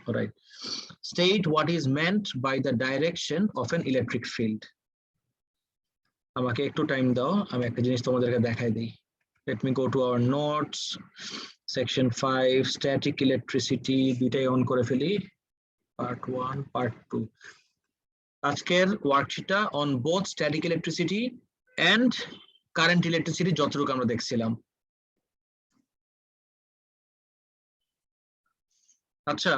All right. State what is meant by the direction of an electric field. আমাকে একটু time দাও, আমি একটা জিনিস তোমাদেরকে দেখাই দিই। Let me go to our notes. Section 5, static electricity, দুইটাই অন করে ফেলি। Part 1, Part 2. আজকের ওয়ার্কশিটটা on both static electricity and current electricity যতটুকু আমরা দেখছিলাম। আচ্ছা,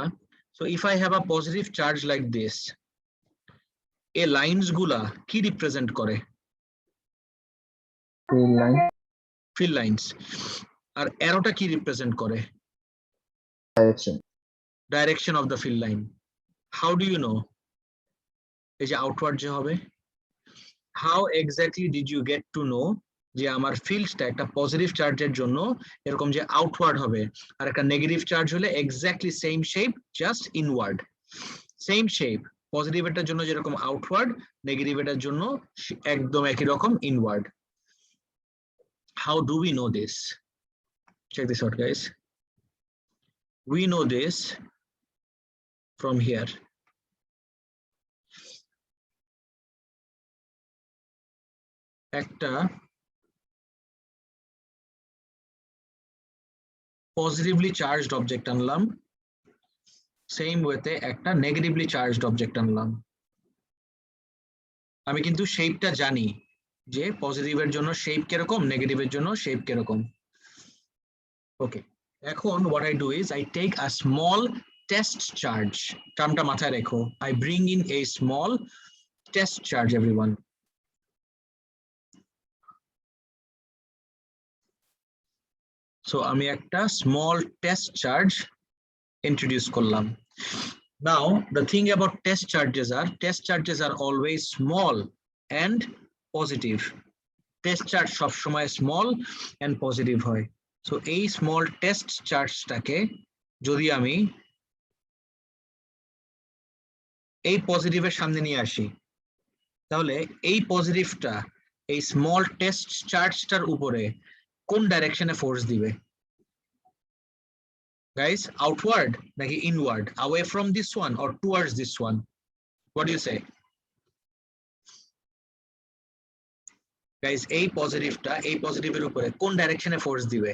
so if I have a positive charge like this, এই লাইনস গুলা কি রিপ্রেজেন্ট করে? field lines. আর অ্যারোটা কি রিপ্রেজেন্ট করে? direction of the field line. How do you know? এই যে আউটওয়ার্ড যে হবে, how exactly did you get to know যে আমার ফিল্ডটা একটা পজিটিভ চার্জের জন্য এরকম যে আউটওয়ার্ড হবে, আর একটা নেগেটিভ চার্জ হলে exactly same shape, just inward. Same shape, positive এটার জন্য যেরকম আউটওয়ার্ড, নেগেটিভ এটার জন্য একদম একই রকম inward. How do we know this? Check this out, guys. We know this from here. একটা পজিটিভলি চার্জড অবজেক্ট আনলাম, সেম ওয়েতে একটা নেগেটিভলি চার্জড অবজেক্ট আনলাম। আমি কিন্তু শেপটা জানি যে পজিটিভের জন্য শেপ কিরকম, নেগেটিভের জন্য শেপ কিরকম। ওকে, এখন what I do is I take a small test charge. টার্মটা মাথায় রেখো, I bring in a small test charge, everyone. So আমি একটা small test charge introduce করলাম. Now the thing about test charges are always small and positive. Test charge সবসময় small and positive হয়। So এই small test chargeটাকে যদি আমি এই পজিটিভের সামনে নিয়ে আসি, তাহলে এই পজিটিভটা এই স্মল টেস্ট চার্জটার উপরে কোন ডাইরেকশনে ফোর্স দিবে? Guys, outward naki inward, away from this one or towards this one? What do you say? Guys, এই পজিটিভটা এই পজিটিভের উপরে কোন ডাইরেকশনে ফোর্স দিবে?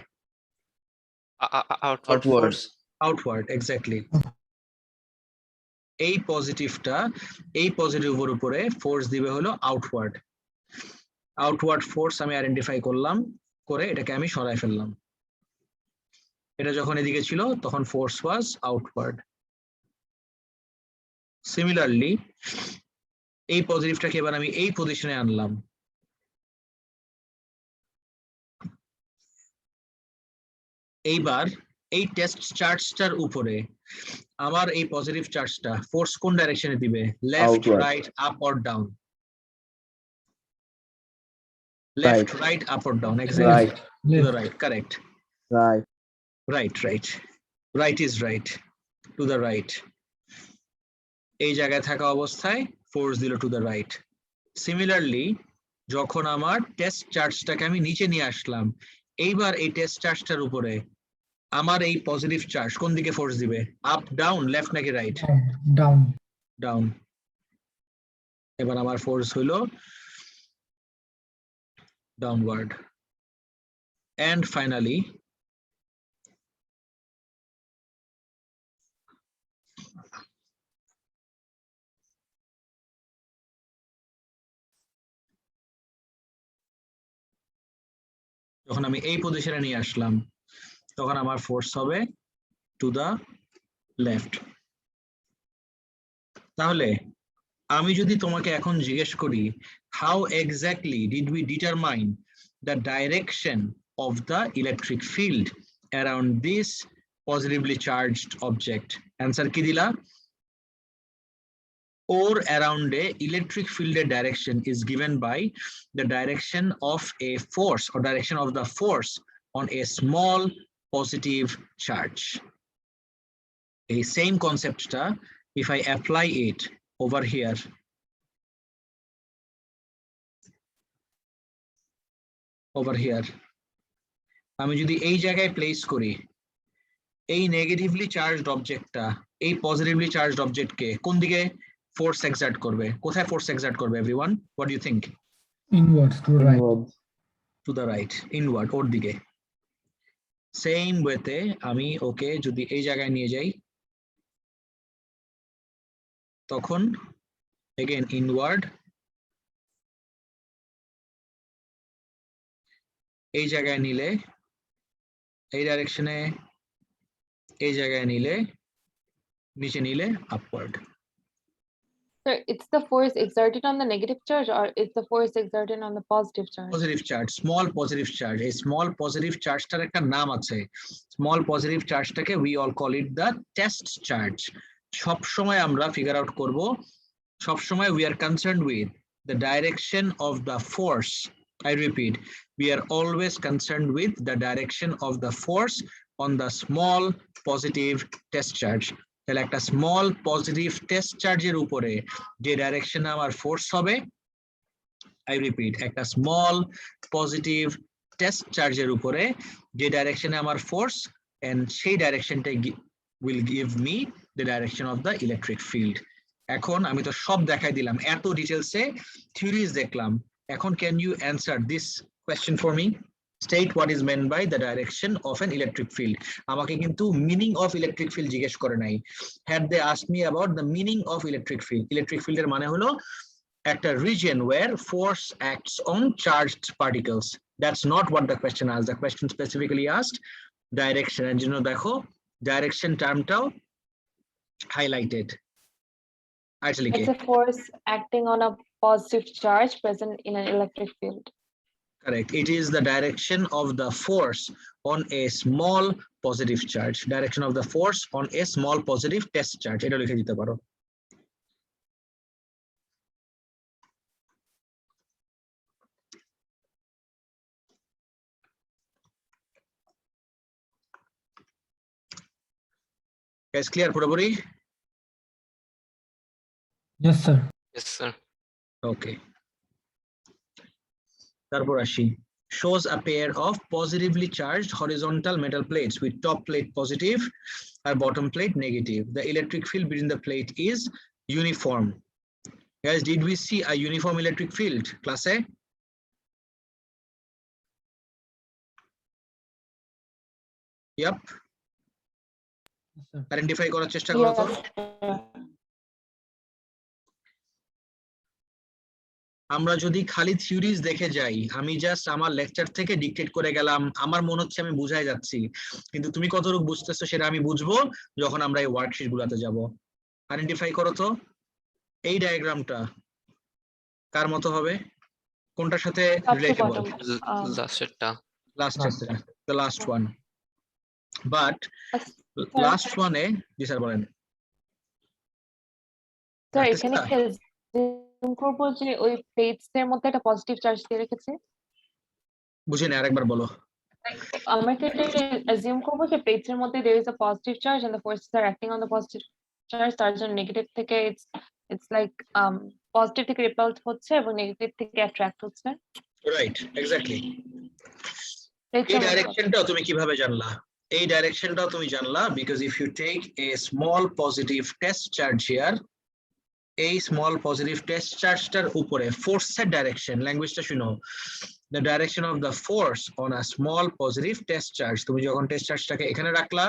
Outwards. Outward, exactly. এই পজিটিভটা এই পজিটিভের উপরে ফোর্স দিবে হলো আউটওয়ার্ড। আউটওয়ার্ড ফোর্স আমি আইডেন্টিফাই করলাম, করে এটাকে আমি সরায় ফেললাম। এটা যখন এদিকে ছিল তখন ফোর্স ওয়াজ আউটওয়ার্ড। সিমিলারলি এই পজিটিভটাকে এবার আমি এই পজিশনে আনলাম, এইবার এই টেস্ট চার্জটার উপরে আমার এই পজিটিভ চার্জটা ফোর্স কোন ডাইরেকশনে দিবে? Left, right, up or down? Left, right, up or down? Exactly. Right. To the right, correct. Right. Right. Right is right. To the right. এই জায়গায় থাকা অবস্থায় ফোর্স দিল টু দ্য রাইট। সিমিলারলি যখন আমার টেস্ট চার্জটাকে আমি নিচে নিয়ে আসলাম, এইবার এই টেস্ট চার্জটার উপরে আমার এই পজিটিভ চার্জ কোন দিকে ফোর্স দিবে? আপ, ডাউন, লেফট নাকি রাইট? ডাউন। ডাউন। এবার আমার ফোর্স হইল downward. And finally যখন আমি এই পজিশনে নিয়ে আসলাম তখন আমার ফোর্স হবে টু দা লেফট। তাহলে আমি যদি তোমাকে এখন জিজ্ঞেস করি how exactly did we determine the direction of the electric field around this positively charged object, answer কি দিলা? Or around a electric field direction is given by the direction of a force or direction of the force on a small positive charge. A same concept ta if I apply it over here, আমি যদি এই জায়গায় place করি, এই negatively charged অবজেক্টটা এই positively charged অবজেক্টকে কোন দিকে force exert করবে? কোথায় ফোর্স এক্সার্ট করবে everyone? What do you think? Inwards, to the right. Inwards. To the right, inward, ওর দিকে। সেম ওয়েতে আমি ওকে যদি এই জায়গায় নিয়ে যাই তখন এগেন ইনওয়ার্ড, এই জায়গায় নিলে এই ডাইরেকশনে, এই জায়গায় নিলে নিচে নিলে upward. So it's the force exerted on the negative charge, or it's the force exerted on the positive charge? Positive charge, small positive charge. এই স্মল পজিটিভ চার্জটার একটা নাম আছে। স্মল পজিটিভ চার্জটাকে we all call it the test charge. সব সময় আমরা figure out করব, সব সময় we are concerned with the direction of the force. I repeat, we are always concerned with the direction of the force on the small positive test charge. তাহলে একটা small positive test চার্জের উপরে যে ডাইরেকশনে আমার ফোর্স হবে, I repeat, একটা small positive test চার্জের উপরে যে ডাইরেকশনে আমার ফোর্স, এন্ড সেই ডাইরেকশনটা will give me the direction of the electric field. এখন আমি তো সব দেখাই দিলাম, এত ডিটেইলসে থিওরিজ দেখলাম। এখন can you answer this question for me? State what is meant by the direction of an electric field. আমাকে কিন্তু meaning of electric field জিজ্ঞেস করে নাই। Had they asked me about the meaning of electric field, electric field এর মানে হলো একটা region where force acts on charged particles. That's not what the question asked. The question specifically asked direction, এর জন্য দেখো direction টার্মটাও highlighted. Actually, It's a force acting on a positive charge present in an electric field. correct. It is the direction of the force on a small positive charge. Direction of the force on a small positive test charge. এটা লিখে দিতে পারো। Guys, clear পুরোপুরি? Yes, sir. Yes, sir. Okay. তারপর আসি, shows a pair of positively charged horizontal metal plates with top plate positive and bottom plate negative. The electric field between the plate is uniform. Guys, did we see a uniform electric field class A? Yep. Yes, sir. Identify করার চেষ্টা করো তো। Yes, sir. আমরা যদি খালি theories দেখে যাই, আমি জাস্ট আমার লেকচার থেকে ডিকটেট করে গেলাম, আমার মনে হচ্ছে আমি বুঝাই যাচ্ছি, কিন্তু তুমি কতটুকু বুঝতেছো সেটা আমি বুঝবো যখন আমরা এই ওয়ার্কশিট গুলাতে যাব। আইডেন্টিফাই করো তো এই ডায়াগ্রামটা কার মতো হবে, কোনটার সাথে Top to রিলেটেবল? bottom. Lastটা. Last the last one, but Sir, last ওয়ানে জি স্যার বলেন। sir, রাখতেছি এখানে না? কি assume করবো যে ওই প্লেটস এর মধ্যে একটা পজিটিভ চার্জ দিয়ে রেখেছে? বুঝিনি, আরেকবার বলো। আমরা কি এটা assume করবো যে প্লেটস এর মধ্যে there is a positive charge and the forces are acting on the positive charge, তার জন্য নেগেটিভ থেকে it's like পজিটিভ থেকে রিপালড হচ্ছে এবং নেগেটিভ থেকে অ্যাট্রাক্ট হচ্ছে। Right, exactly. Plates এই এর মধ্যে। ডাইরেকশনটাও তুমি কিভাবে জানলা? এই ডাইরেকশনটাও তুমি জানলা because if you take a small positive test charge here, এই স্মল পজিটিভ টেস্ট চার্জটার উপরে ফোর্সের ডাইরেকশন, ল্যাঙ্গুয়েজটা শুনো, the direction of the force on a small positive test charge. তুমি যখন টেস্ট চার্জটাকে এখানে রাখলা,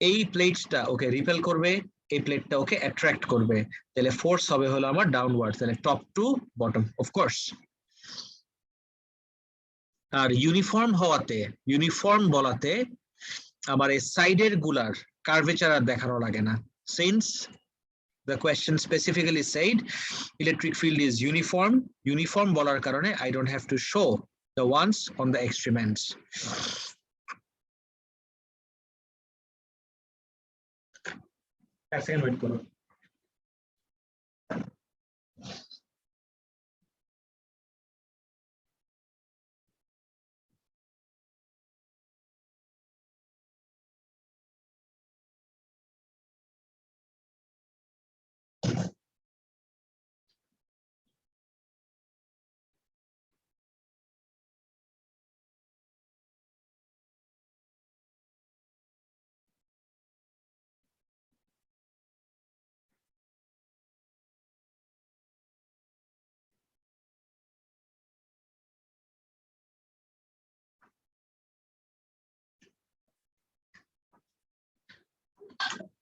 এই প্লেটসটা ওকে রিপেল করবে, এই প্লেটটা ওকে অ্যাট্রাক্ট করবে, তাহলে ফোর্স হবে হলো আমার ডাউনওয়ার্ড, তাহলে টপ টু বটম অফকোর্স। আর ইউনিফর্ম হওয়াতে, ইউনিফর্ম বলাতে আবার এই সাইডের গুলার কার্ভেচার আর দেখানো লাগে না, since the question specifically said electric field is uniform. Uniform বলার কারণে I don't have to show the ones on the extreme ends. এক সেকেন্ড ওয়েট করো।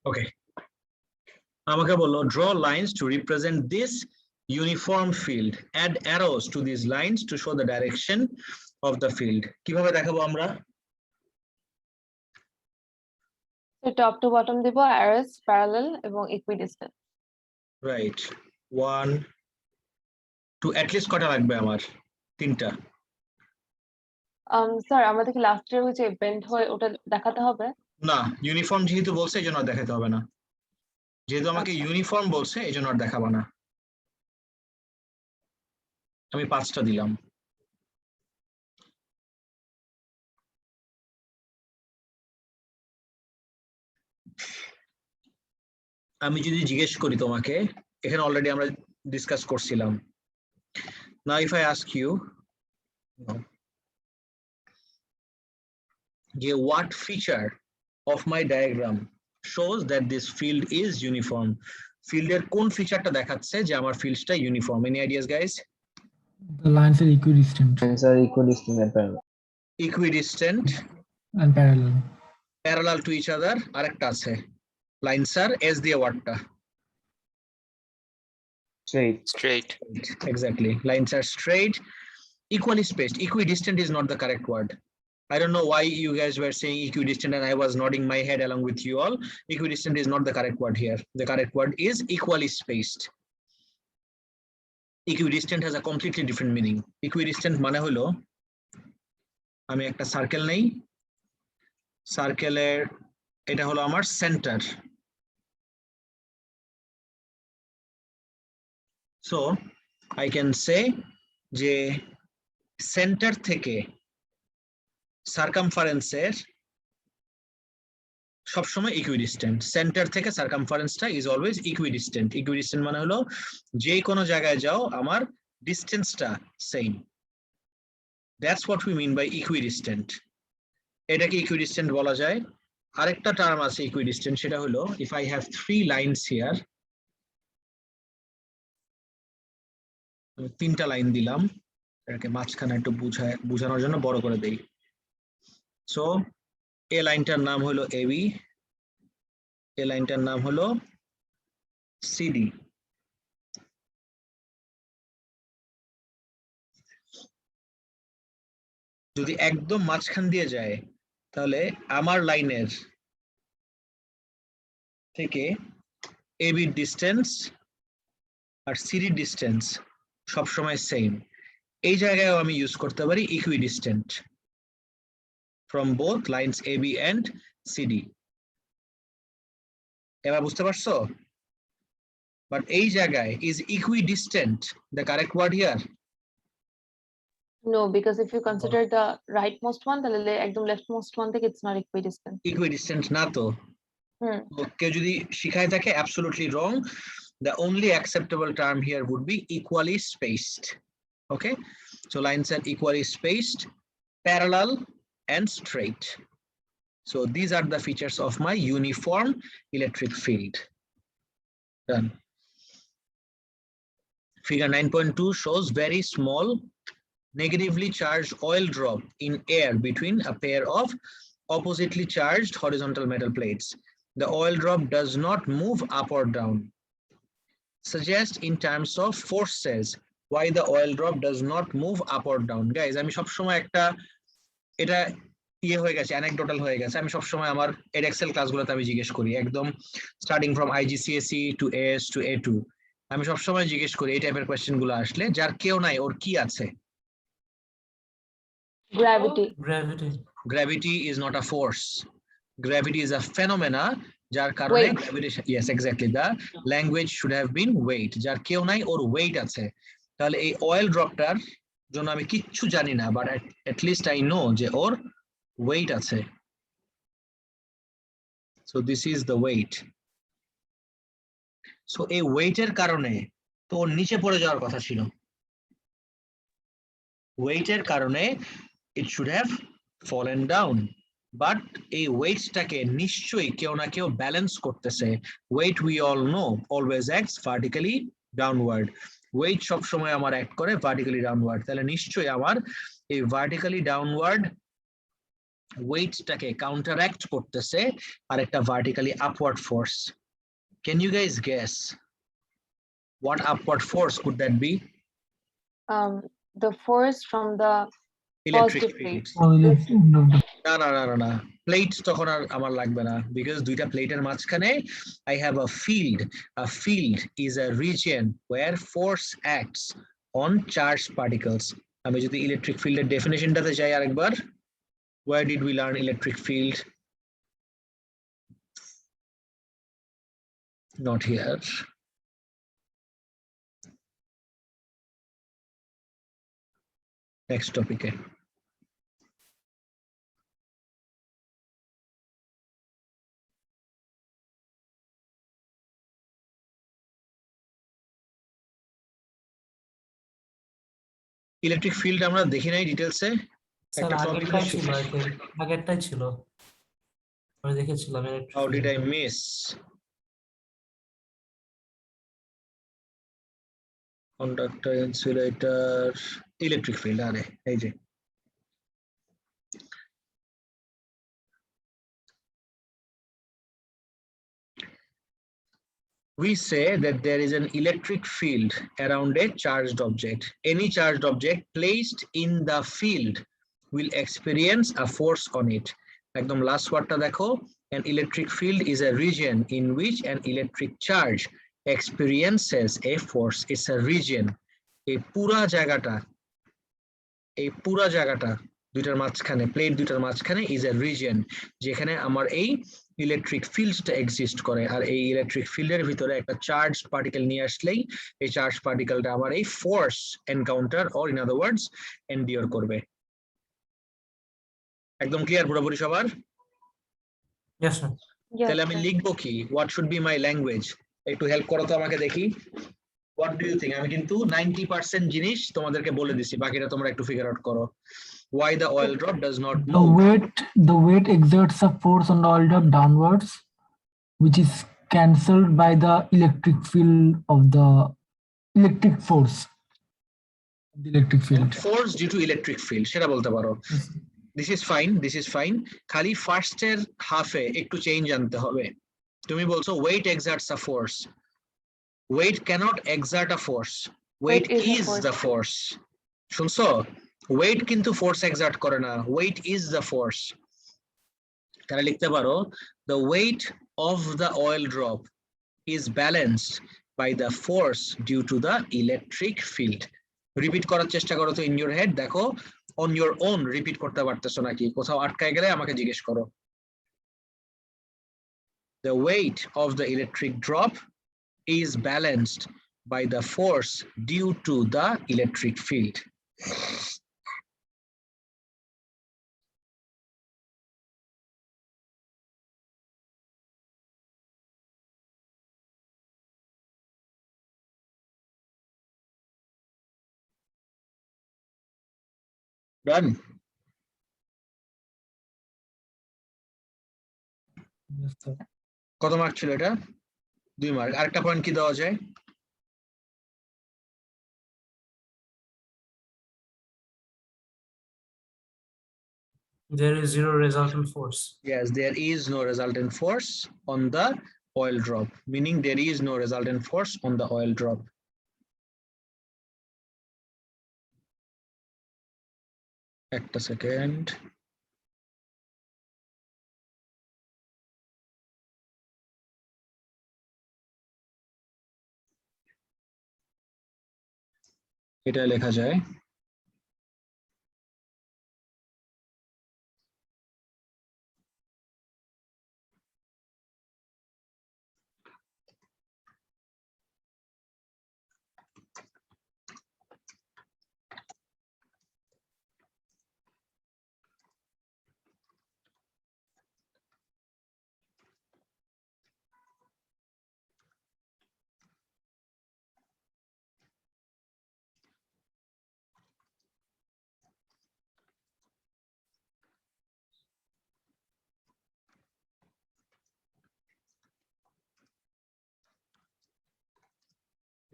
Okay. আমাকে বললো draw lines to represent this uniform field. Add arrows to these lines to show the direction of the field. কিভাবে দেখাবো আমরা? So top to bottom দিব arrows parallel এবং equidistant. Right. 1 2 at least কটা লাগবে আমার? 3টা। স্যার আমাদের কি লাস্ট ইয়ার ওই যে বেন্ড হয় ওটা দেখাতে হবে? না, ইউনিফর্ম যেহেতু বলছে এই জন্য আর দেখাতে হবে না। যেহেতু আমাকে আচ্ছা। ইউনিফর্ম বলছে এই জন্য আর দেখাবো না। আমি 5টা দিলাম। আমি যদি জিজ্ঞেস করি তোমাকে, এখানে অলরেডি আমরা ডিসকাস করছিলাম। Now if I ask you, what feature of my diagram shows that this field is uniform? ফিল্ডের কোন ফিচারটা দেখাচ্ছে যে আমার ফিল্ডটা uniform? Any ideas guys? The lines are equidistant Lines are equidistant and parallel. Equidistant, and parallel. parallel to each other, আরেকটা আছে। Lines are S দিয়ে ওয়ার্ডটা। Straight. Straight. Exactly. Lines are straight, equally spaced. Equidistant is not the correct word. I don't know why you guys were saying equidistant and I was nodding my head along with you all. Equidistant is not the correct word here. The correct word is equally spaced. Equidistant has a completely different meaning. Equidistant মানে হলো, আমি একটা circle নেই, সার্কেলের এটা হলো আমার centre. So I can say যে সেন্টার থেকে সার্কামফারেন্সের সবসময় ইকুইডিস্টেন্ট। সেন্টার থেকে সার্কামফারেন্সটা ইজ অলওয়েজ ইকুইডিস্টেন্ট। ইকুইডিস্টেন্ট মানে হলো যে কোনো জায়গায় যাও আমার ডিস্টেন্সটা same. That's what we mean by equidistant. এটাকে ইকুইডিস্টেন্ট বলা যায়। আরেকটা টার্ম আছে ইকুইডিস্টেন্ট, সেটা হলো if I have 3 lines here, 3টা লাইন দিলাম, এটাকে মাঝখানে একটু বোঝানোর জন্য বড় করে দেই। সো এই লাইনটার নাম হলো এবি, এই লাইনটার নাম হলো সিডি। যদি একদম মাঝখান দিয়ে যায় তাহলে আমার লাইনের থেকে এবি ডিস্টেন্স আর সিডি ডিস্টেন্স সবসময় সেম। এই জায়গায়ও আমি ইউজ করতে পারি ইকুইডিস্টেন্ট from both lines AB and CD. এবার বুঝতে পারছো? But এই জায়গায় is equidistant the correct word here? No, because if you consider the rightmost one, তাহলে একদম leftmost one থেকে it's not equidistant. Equidistant না তো। কেউ যদি শিখায় থাকে absolutely wrong. The only acceptable term here would be equally spaced. Okay, so lines are equally spaced, parallel and straight. So these are the features of my uniform electric field. Done. Figure 9.2 shows very small negatively charged oil drop in air between a pair of oppositely charged horizontal metal plates. The oil drop does not move up or down. Suggest in terms of forces why the oil drop does not move up or down. Guys, আমি সবসময় একটা এটা ইয়ে হয়ে গেছে, anecdotal হয়ে গেছে। আমি সবসময় আমার এডএক্সেল ক্লাসগুলোতে আমি জিজ্ঞেস করি, একদম starting from IGCSE to AS to A2, আমি সবসময় জিজ্ঞেস করি এই টাইপের কোয়েশ্চেন গুলো আসলে, যার কেউ নাই ওর কি আছে? Gravity. Gravity is not a force. Gravity is a phenomena যার কারণে gravitation, yes exactly, the language should have been weight. যার কেউ নাই ওর weight আছে। তাহলে এই অয়েল ড্রপটার জন্য আমি কিচ্ছু জানি না, but at least I know যে ওর weight আছে। So this is the weight. So এই ওয়েটের কারণে তো ওর নিচে পড়ে যাওয়ার কথা ছিল। ওয়েটের কারণে it should have fallen down, but এই ওয়েটটাকে নিশ্চয়ই কেউ না কেউ ব্যালেন্স করতেছে। Weight we all know always acts vertically downward. Weight সব সময় আমার অ্যাক্ট করে ভার্টিক্যালি ডাউনওয়ার্ড। তাহলে নিশ্চয়ই আমার এই ভার্টিক্যালি ডাউনওয়ার্ড ওয়েটটাকে কাউন্টারঅ্যাক্ট করতেছে আর একটা vertically upward force. Can you guys guess what upward force could that be? The force from the Electric positive field. plate. না প্লেট তখন আর আমার লাগবে না, বিকজ দুইটা প্লেটের মাঝখানে I have a field. A field is a region where force acts on charged particles. আমি যদি ইলেকট্রিক ফিল্ডের ডেফিনেশনটাতে যাই আরেকবার, where did we learn electric field? Not here. Next topic. Electric field আমরা দেখি নাই ডিটেইলসে। স্যার আগেরটাই ছিল, আগেরটাই ছিল, আমি দেখেছিলাম। How did I miss? Conductor, insulator, electric field. আরে এই যে we say that there is an electric field around a charged object. Any charged object placed in the field will experience a force on it. একদম last wordটা দেখো, an electric field is a region in which an electric charge experiences a force. It's a region. এই পুরা জায়গাটা দুইটার মাঝখানে, plate দুইটার মাঝখানে is a region যেখানে আমার এই ইলেকট্রিক ফিল্ডটা এক্সিস্ট করে। আর এই ইলেকট্রিক ফিল্ডের ভিতরে একটা চার্জ পার্টিকেল নিয়ে আসলেই এই চার্জ পার্টিকেলটা আমার এই force encounter or in other words endure করবে। একদম ক্লিয়ার পুরোপুরি সবার? Yes, sir. তাহলে আমি লিখবো কি, what should be my language? একটু হেল্প করো তো আমাকে দেখি। What do you think? আমি কিন্তু 90% জিনিস তোমাদেরকে বলে দিছি, বাকিটা তোমরা একটু ফিগার আউট করো। Why the oil drop does not move? The weight exerts a force on the oil drop downwards, which is cancelled by the electric field of the electric force. The electric field. Force due to electric field, সেটা বলতে পারো। This is fine. খালি ফার্স্টের হাফে একটু change আনতে হবে। তুমি বলছো weight exerts a force. Weight cannot exert a force. Weight is the force. শুনছো? Weight কিন্তু force exert করে না, weight is the force. তাহলে লিখতে পারো the weight of the oil drop is balanced by the force due to the electric field. Repeat করার চেষ্টা করো তো in your head, দেখো on your own রিপিট করতে পারতেছো নাকি, কোথাও আটকায় গেলে আমাকে জিজ্ঞেস করো। The weight of the electric drop is balanced by the force due to the electric field. Done. Yes, sir. কত মার্ক ছিল এটা? 2 মার্ক। আরেকটা পয়েন্ট কি দেওয়া যায়? There is zero resultant force. Yes, there is no resultant force on the oil drop, meaning there is no resultant force on the oil drop. একটা second. এটা লেখা যায়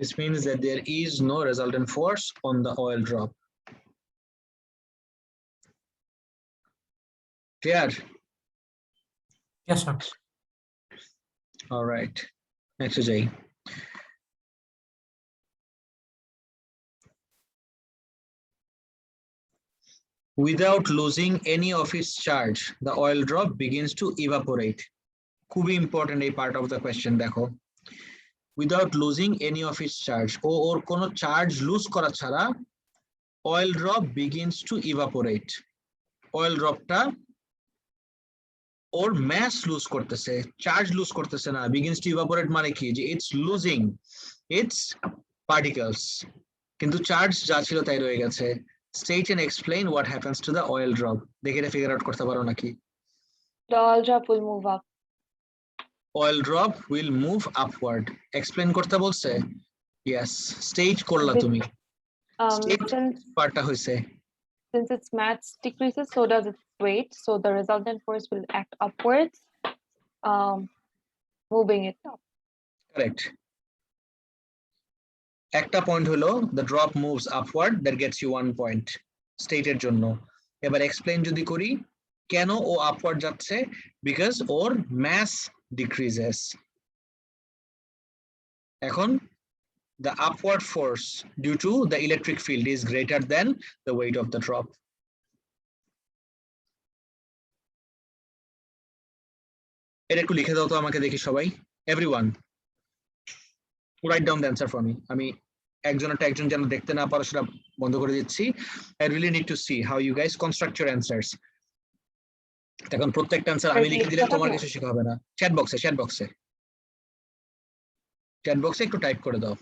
this means that there is no resultant force on the oil drop. Clear? Yes, sir. All right. Next to Jay. Without losing any of its charge, the oil drop begins to evaporate. খুবই important এই part of the question দেখো। Without losing any of its charge, ওর কোনো charge lose করা ছাড়া oil drop begins to evaporate. Oil dropটা or mass lose করতেছে, charge lose করতেছে না, begins to evaporate মানে কি যে it's losing its particles, কিন্তু charge যা ছিল তাই রয়ে গেছে। State and explain what happens to the oil drop. দেখে এটা figure out করতে পারো নাকি? The oil drop will move up. Oil drop will move upward. Explain করতে বলছে? Yes. State করলা With- তুমি। State Since পার্টটা হইছে। its mass decreases, so does its weight. So the resultant force will act upwards, moving it up. Correct. একটা point হলো the drop moves upward, that gets you 1 point. State এর জন্য। এবার explain যদি করি কেন ও upward যাচ্ছে, because ওর mass decreases. এখন the upward force due to the electric field is greater than the weight of the drop. এটা একটু লিখে দাও তো আমাকে দেখি সবাই। Everyone write down the answer for me. আমি একজনটা একজন যেন দেখতে না পারো সেটা বন্ধ করে দিচ্ছি। I really need to see how you guys construct your answers. এখন প্রত্যেকটা অ্যানসার আমি লিখে দিলে তোমার কিছু শেখা হবে না। চ্যাট বক্সে একটু টাইপ করে দাও।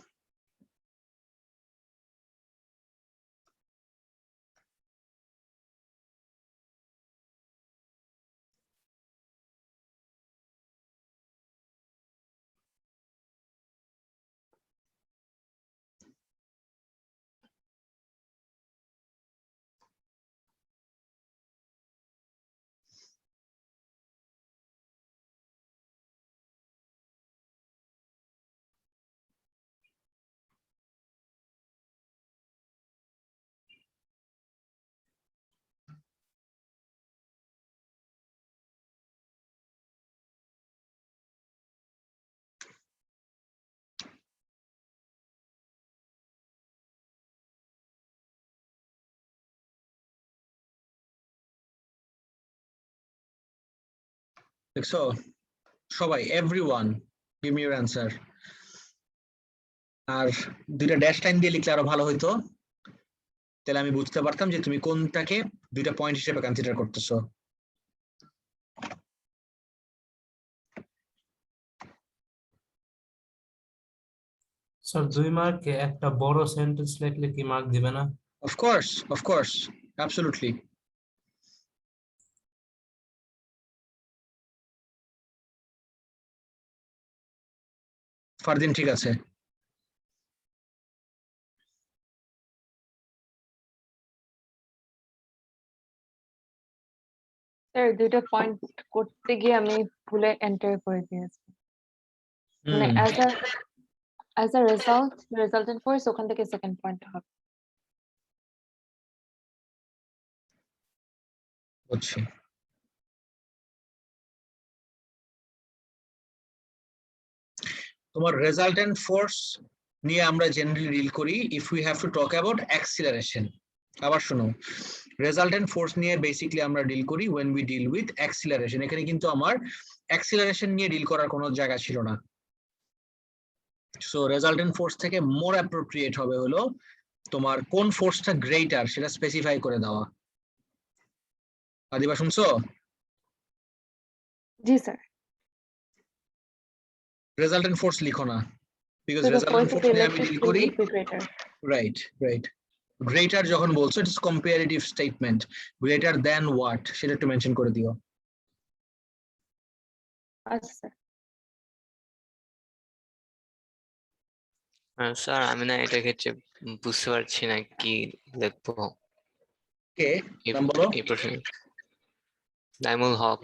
দেখছো সবাই, everyone give me your answer. আর দুইটা ড্যাশ লাইন দিয়ে লিখলে আরো ভালো হইতো, তাহলে আমি বুঝতে পারতাম যে তুমি কোনটাকে দুইটা পয়েন্ট হিসেবে কনসিডার করতেছো। স্যার 2 মার্কে একটা বড় সেন্টেন্স লিখলে কি মার্ক দিবে না? Of course, absolutely. ফারদিন ঠিক আছে। Sir, দুইটা পয়েন্ট করতে গিয়ে আমি ভুলে এন্টার করে দিয়েছি। মানে as a result, the resultant force ওখান থেকে সেকেন্ড পয়েন্ট হবে। বুঝছি। তোমার রেজাল্টেন্ট ফোর্স নিয়ে আমরা জেনারেলি ডিল করি if we have to talk about acceleration. আবার শোনো, রেজাল্টেন্ট ফোর্স নিয়ে বেসিক্যালি আমরা ডিল করি when we deal with acceleration. এখানে কিন্তু আমার অ্যাক্সিলারেশন নিয়ে ডিল করার কোনো জায়গা ছিল না। সো রেজাল্টেন্ট ফোর্স থেকে মোর অ্যাপ্রোপ্রিয়েট হবে হলো তোমার কোন ফোর্সটা গ্রেটার সেটা স্পেসিফাই করে দেওয়া। আদিবা শুনছো? জি স্যার। রেজাল্টেন্ট ফোর্স লিখো না, because So the resultant force of force the নিয়ে আমি electric ডিল field করি। will be greater. Right greater যখন বলছো it's comparative statement, greater than what সেটা একটু মেনশন করে দিও। আচ্ছা স্যার। স্যার আমি না এটা ক্ষেত্রে বুঝতে পারছি না কি লিখবো কে নাম বলো? এই প্রশ্ন। নাইমুল হক।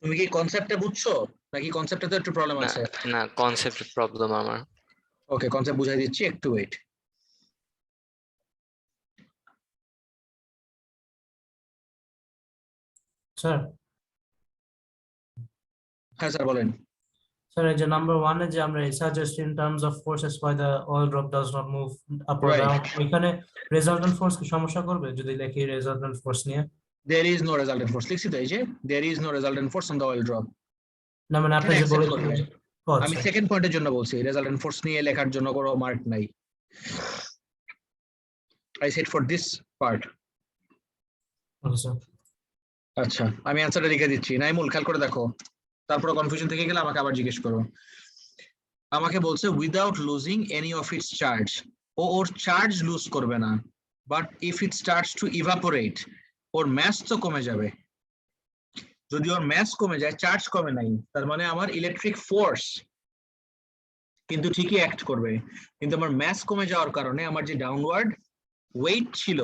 তুমি কি কনসেপ্টটা বুঝছো নাকি কনসেপ্টে একটু প্রবলেম না আছে? না কনসেপ্ট প্রবলেম আমার। ওকে, কনসেপ্ট বুঝাই দিচ্ছি, একটু ওয়েট। স্যার হ্যাঁ স্যার বলেন। স্যার এই যে নাম্বার 1 এ যে আমরা suggest in terms of forces why the oil drop does not move up or Right. down, এখানে resultant force কি সমস্যা করবে যদি লিখি resultant force নিয়ে? There is no resultant force, লিখছি তো এই যে there is no resultant force on the oil drop. না মানে আপনি এখানে যে accept বলেছিলেন করবে। যে ও আমি আচ্ছা সেকেন্ড পয়েন্টের জন্য বলছি রেজাল্টেন্ট ফোর্স নিয়ে লেখার জন্য কোনো মার্ক নাই। I said for this part. Okay sir আচ্ছা আমি অ্যান্সারটা লিখে দিচ্ছি, নাইমুল খেয়াল করে দেখো, তারপরে কনফিউশন থেকে গেলে আমাকে আবার জিজ্ঞেস করো। আমাকে বলছে without losing any of its charge, ও ওর চার্জ লুজ করবে না, but if it starts to evaporate, ওর ম্যাস তো কমে যাবে। যদি ওর ম্যাস কমে যায়, চার্জ কমে নাই, তার মানে আমার ইলেকট্রিক ফোর্স কিন্তু ঠিকই অ্যাক্ট করবে, কিন্তু আমার ম্যাস কমে যাওয়ার কারণে আমার যে ডাউনওয়ার্ড ওয়েট ছিল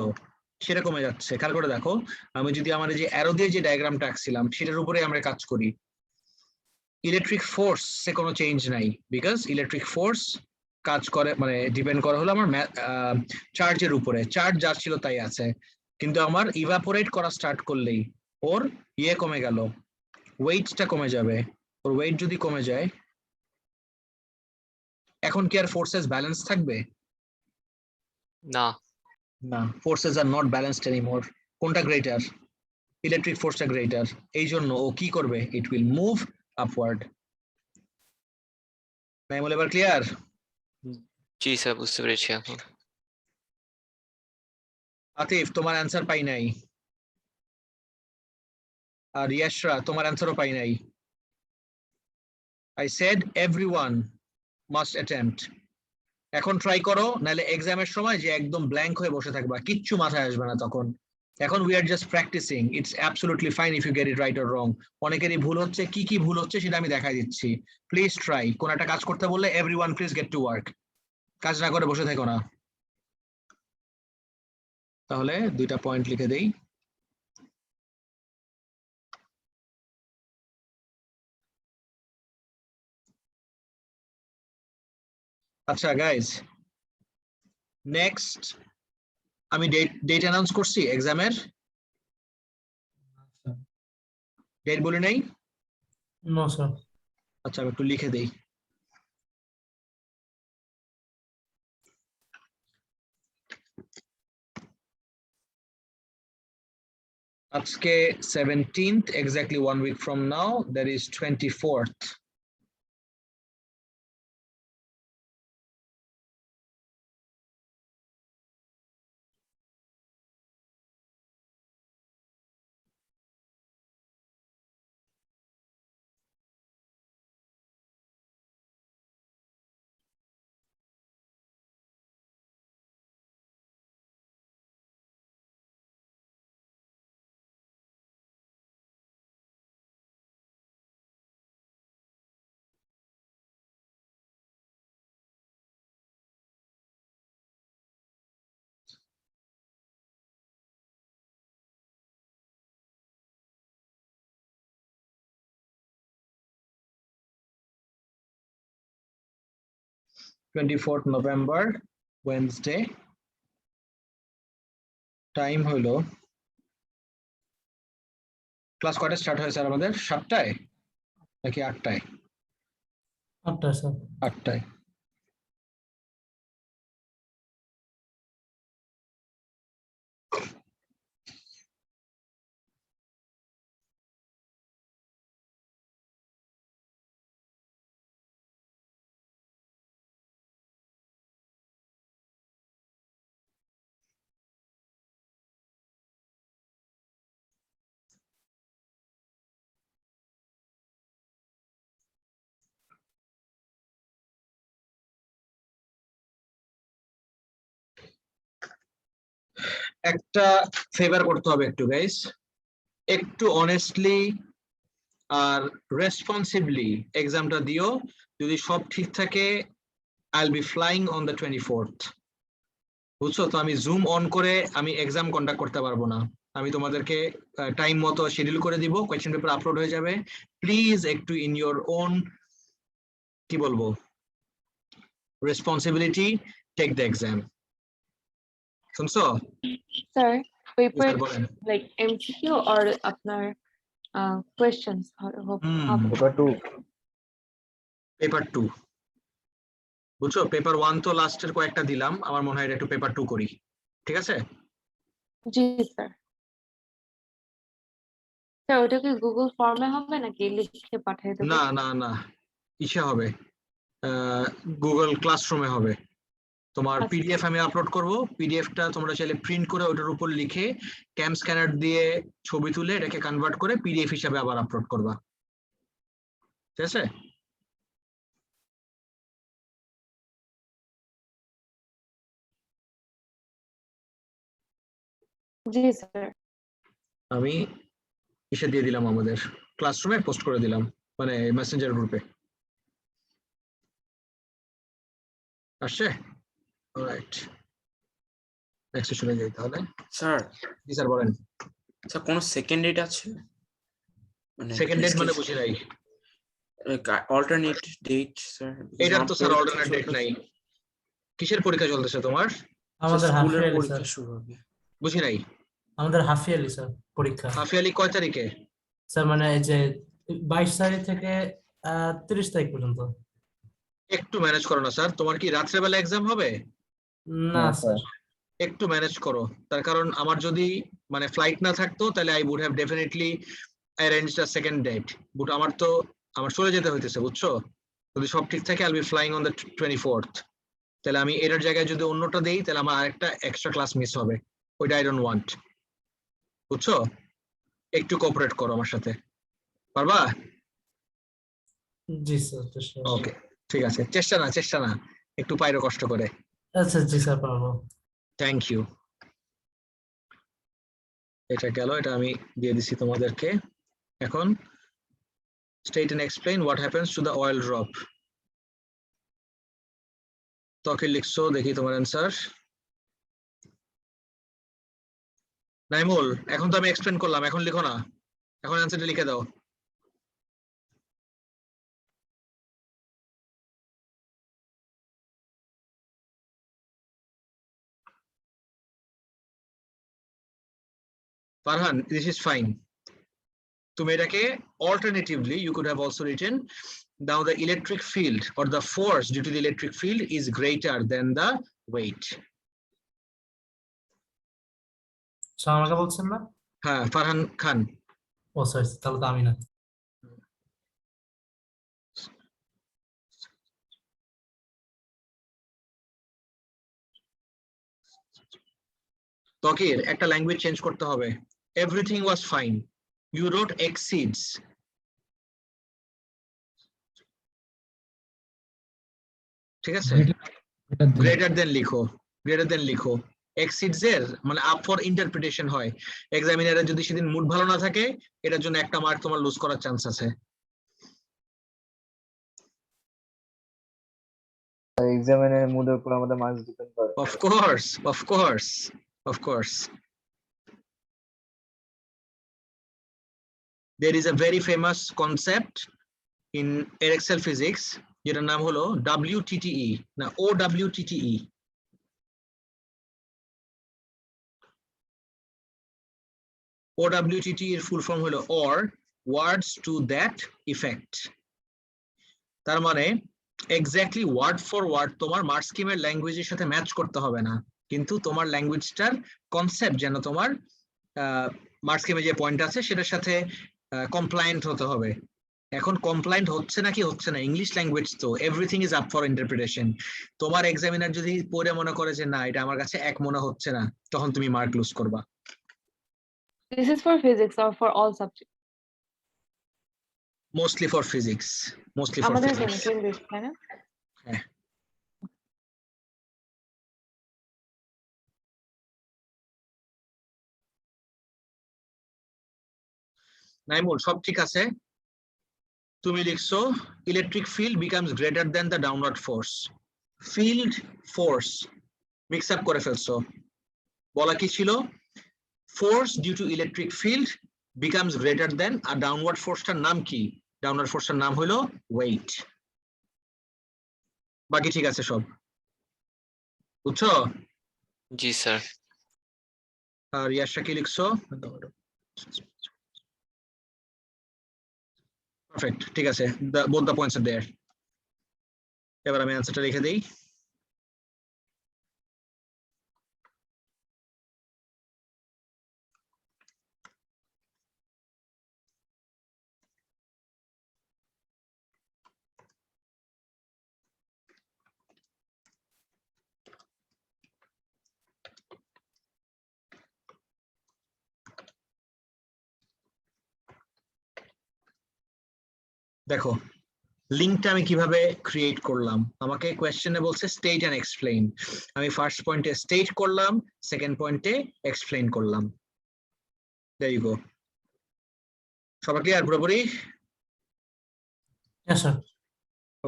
সেটা কমে যাচ্ছে। খেয়াল করে দেখো, আমি যদি আমার যে অ্যারো দিয়ে যে ডায়াগ্রামটা আঁকছিলাম সেটার উপরে আমরা কাজ করি, ইলেকট্রিক ফোর্স সে কোনো চেঞ্জ নাই, বিকজ ইলেকট্রিক ফোর্স কাজ করে মানে ডিপেন্ড করা হলো আমার চার্জের উপরে, চার্জ যা ছিল তাই আছে, কিন্তু আমার ইভাপোরেট করা স্টার্ট করলেই ওর ইয়ে কমে গেল, ওয়েটটা কমে যাবে। ওর ওয়েট যদি কমে যায়, এখন কি আর ফোর্সেস ব্যালেন্স থাকবে? না। না, forces are not balanced anymore. কোনটা গ্রেটার? ইলেকট্রিক ফোর্সটা গ্রেটার, এই জন্য ও কি করবে? It will move upward. Naimul এবার ক্লিয়ার? জি স্যার বুঝতে পেরেছি এখন। আতিফ তোমার অ্যান্সার পাই নাই, আর ইয়াশরা তোমার অ্যান্সারও পাই নাই। I said everyone must attempt. এখন ট্রাই করো, নাহলে এক্সামের সময় যে একদম ব্ল্যাঙ্ক হয়ে বসে থাকবা, কিচ্ছু মাথায় আসবে না তখন। এখন we are just practising, it's absolutely fine if you get it right or wrong. অনেকেরই ভুল হচ্ছে, কি কি ভুল হচ্ছে সেটা আমি দেখাই দিচ্ছি। প্লিজ ট্রাই, কোন একটা কাজ করতে বললে everyone please get to work, কাজ না করে বসে থেকো না। তাহলে দুইটা পয়েন্ট লিখে দেই। আচ্ছা গাইজ, নেক্সট আমি ডেট অ্যানাউন্স করছি এক্সামের, ডেট বলি নাই? নো স্যার আচ্ছা আমি একটু লিখে দেই। আজকে 17th, exactly 1 week from now, that is 24th. November, Wednesday. Time হলো, ক্লাস কয়টা স্টার্ট হয় স্যার আমাদের? 7টায় নাকি 8টায়? 8টা স্যার 8টায়। একটা ফেভার করতে হবে একটু গাইস, একটু অনেস্টলি আর রেসপন্সিবলি এক্সামটা দিও। যদি সব ঠিক থাকে, I'll be flying on the 24th. বুঝছো তো? আমি জুম অন করে আমি এক্সাম কন্ডাক্ট করতে পারবো না, আমি তোমাদেরকে টাইম মতো শিডিউল করে দিব, কোয়েশ্চেন পেপার আপলোড হয়ে যাবে। প্লিজ একটু ইন ইওর ওন কি বলবো রেসপন্সিবিলিটি টেক দ্য এক্সাম। শুনছো? Sir, paper স্যার বলেন। like MCQ or আপনার questions. Hope Paper 2. পেপার 2 বুঝছো, পেপার 1 তো লাস্টের কয়েকটা দিলাম, আমার মনে হয় এটা একটু পেপার 2 করি, ঠিক আছে? জি স্যার। স্যার ওটা কি গুগল ফর্মে হবে নাকি লিখে পাঠিয়ে দেবো? না না না, ইসে হবে, গুগল ক্লাসরুমে হবে। তোমার আচ্ছা। পিডিএফ আমি আপলোড করব, পিডিএফটা তোমরা চাইলে প্রিন্ট করে ওটার উপর লিখে ক্যাম স্ক্যানার দিয়ে ছবি তুলে এটাকে কনভার্ট করে পিডিএফ হিসাবে আবার আপলোড করবা, ঠিক আছে? জি স্যার। আমি ইসে দিয়ে দিলাম, আমাদের ক্লাসরুমে পোস্ট করে দিলাম, মানে মেসেঞ্জার গ্রুপে আসছে। অলরাইট, নেক্সট চলে যাই তাহলে। স্যার জি স্যার বলেন। স্যার কোনো সেকেন্ড ডেট আছে মানে সেকেন্ড ডেট মানে বুঝি নাই। অল্টারনেট ডেট স্যার এটার তো স্যার অল্টারনেট ডেট নাই। কিসের পরীক্ষা চলতেছে তোমার? আমাদের হাফ স্কুলের ইয়ারলি পরীক্ষা স্যার, শুরু হবে বুঝি নাই। আমাদের হাফ ইয়ারলি স্যার পরীক্ষা হাফ ইয়ারলি কয় তারিখে? স্যার, মানে এই যে 22 তারিখ থেকে 30 তারিখ পর্যন্ত। একটু ম্যানেজ করো না স্যার, তোমার কি রাত্রেবেলা এক্সাম হবে? না না, স্যার। একটু ম্যানেজ করো, তার কারণ আমার যদি মানে ফ্লাইট না থাকতো তাহলে I would have definitely arranged a second date, but আমার চলে যেতে হইতেছে, বুঝছো? যদি সব ঠিক থাকে I will be flying on the 24th, তাহলে আমি এটার জায়গায় যদি অন্যটা দেই তাহলে আমার আরেকটা এক্সট্রা ক্লাস মিস হবে, ওইটা আই ডোন্ট ওয়ান্ট, বুঝছো? একটু কোঅপারেট করো আমার সাথে, পারবা? জি স্যার, চেষ্টা করবো। ওকে, ঠিক আছে, চেষ্টা না, একটু পাইরো কষ্ট করে। আচ্ছা জি স্যার, পারবো। Thank you. এটা গেল, এটা আমি দিয়ে দিছি তোমাদেরকে। এখন state and explain what happens to the oil drop. তকির লিখছো, দেখি তোমার অ্যান্সার। নাইমুল, এখন তো আমি এক্সপ্লেন করলাম, এখন লিখো না, এখন অ্যান্সারটা লিখে দাও। Farhan, this is fine. তুমি এটাকে alternatively you could have also written now the electric field or the force due to the electric field is greater than the weight. Sir আমাকে বলছেন না? হ্যাঁ, ফারহান খান। ও স্যার, তাহলে তো আমি না। তকির, একটা ল্যাঙ্গুয়েজ চেঞ্জ করতে হবে। Everything was fine. You wrote exceeds. ঠিক আছে, গ্রেটার দেন লিখো, গ্রেটার দেন লিখো। এক্সিডস এর মানে আপ ফর ইন্টারপ্রিটেশন হয়, এক্সামিনারের যদি সেদিন মুড ভালো না থাকে এটার জন্য একটা মার্ক তোমার লুজ করার চান্স আছে। এক্সামিনের মুডের উপর আমাদের মার্কস ডিপেন্ড করে। Of course, of course, of course. There is a very famous concept in Erexel physics যেটার নাম হলো WTTE না OWTTE. OWTTE এর ফুল ফর্ম হলো or words to that effect. তার মানে এক্স্যাক্টলি ওয়ার্ড ফর ওয়ার্ড তোমার মার্ক স্কিমের ল্যাঙ্গুয়েজের সাথে ম্যাচ করতে হবে না, কিন্তু তোমার ল্যাঙ্গুয়েজটার কনসেপ্ট যেন তোমার মার্ক স্কিমে যে পয়েন্ট আছে সেটার সাথে কমপ্লায়েন্ট হতে হবে। এখন কমপ্লায়েন্ট হচ্ছে নাকি হচ্ছে না, ইংলিশ ল্যাঙ্গুয়েজ তো everything is up for interpretation. তোমার এক্সামিনার যদি পড়ে মনে করে যে না এটা আমার কাছে এক মনে হচ্ছে না, তখন তুমি মার্ক লুজ করবা। This is for physics or for all subjects? Mostly for physics, mostly for আমাদের ফিজিক্স। ইংলিশ, তাই না? হ্যাঁ। নাইমুল, সব ঠিক আছে, তুমি লিখছো electric field becomes greater than the downward force. Field force mix up করে ফেলছো, বলা কি ছিল? Force due to electric field becomes greater than, আর ডাউনওয়ার্ড ফোর্সটার নাম কি? ডাউনওয়ার্ড ফোর্সটার নাম হলো ওয়েট। বাকি ঠিক আছে সব, বুঝছো? জি স্যার। আর ইয়াশা কি লিখছো? পারফেক্ট, ঠিক আছে, both the points are there. এবার আমি অ্যান্সারটা লিখে দেই। দেখো লিঙ্কটা আমি কিভাবে ক্রিয়েট করলাম, আমাকে কোয়েশ্চেনে বলছে স্টেট এন্ড এক্সপ্লেইন, আমি ফার্স্ট পয়েন্টে স্টেট করলাম, সেকেন্ড পয়েন্টে এক্সপ্লেইন করলাম। there you go. সবাই ক্লিয়ার পুরোপুরি? Yes, sir.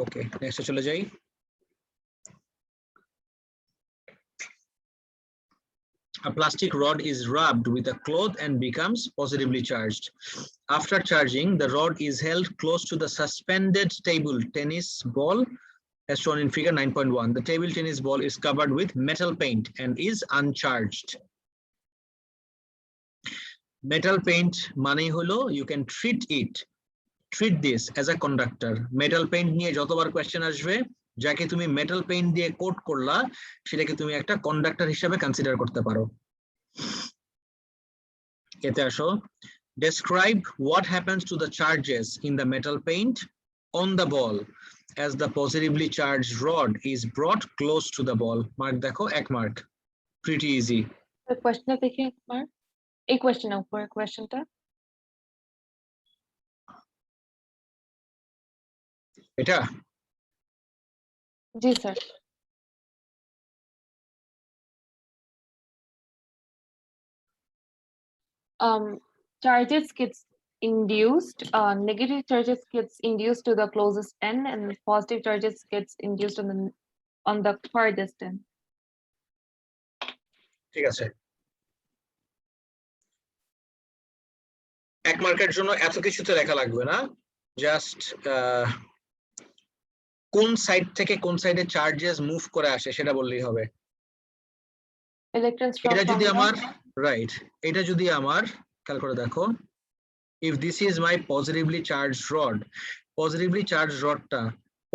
ওকে, নেক্সটে চলে যাই। A plastic rod is rubbed with a cloth and becomes positively charged. After charging, the rod is held close to the suspended table tennis ball as shown in figure 9.1. The table tennis ball is covered with metal paint and is uncharged. Metal paint মানে হলো you can treat this as a conductor. Metal paint নিয়ে যতবার question আসবে, যাকে তুমি metal paint দিয়ে coat করলা সেটাকে তুমি একটা কন্ডাক্টর হিসেবে কনসিডার করতে পারো। এতে আসো, describe what happens to the charges in the metal paint on the ball as the positively charged rod is brought close to the ball. Mark দেখো, এক mark, pretty easy. The question দেখি একবার, এই question উপর কোয়েশ্চেনটা। এটা জি sir. Charges gets induced, negative charges gets induced to the closest end and positive charges gets induced on the farthest end. ঠিক আছে, এক মার্কের জন্য এত কিছুতে লেখা লাগবে না, জাস্ট কোন সাইড থেকে কোন সাইডে চার্জেস মুভ করে আসে সেটা বললেই হবে। Electrons এটা from যদি the আমার রাইট, এটা যদি আমার খেয়াল করে দেখো, if this is my positively charged rod, positively charged rodটা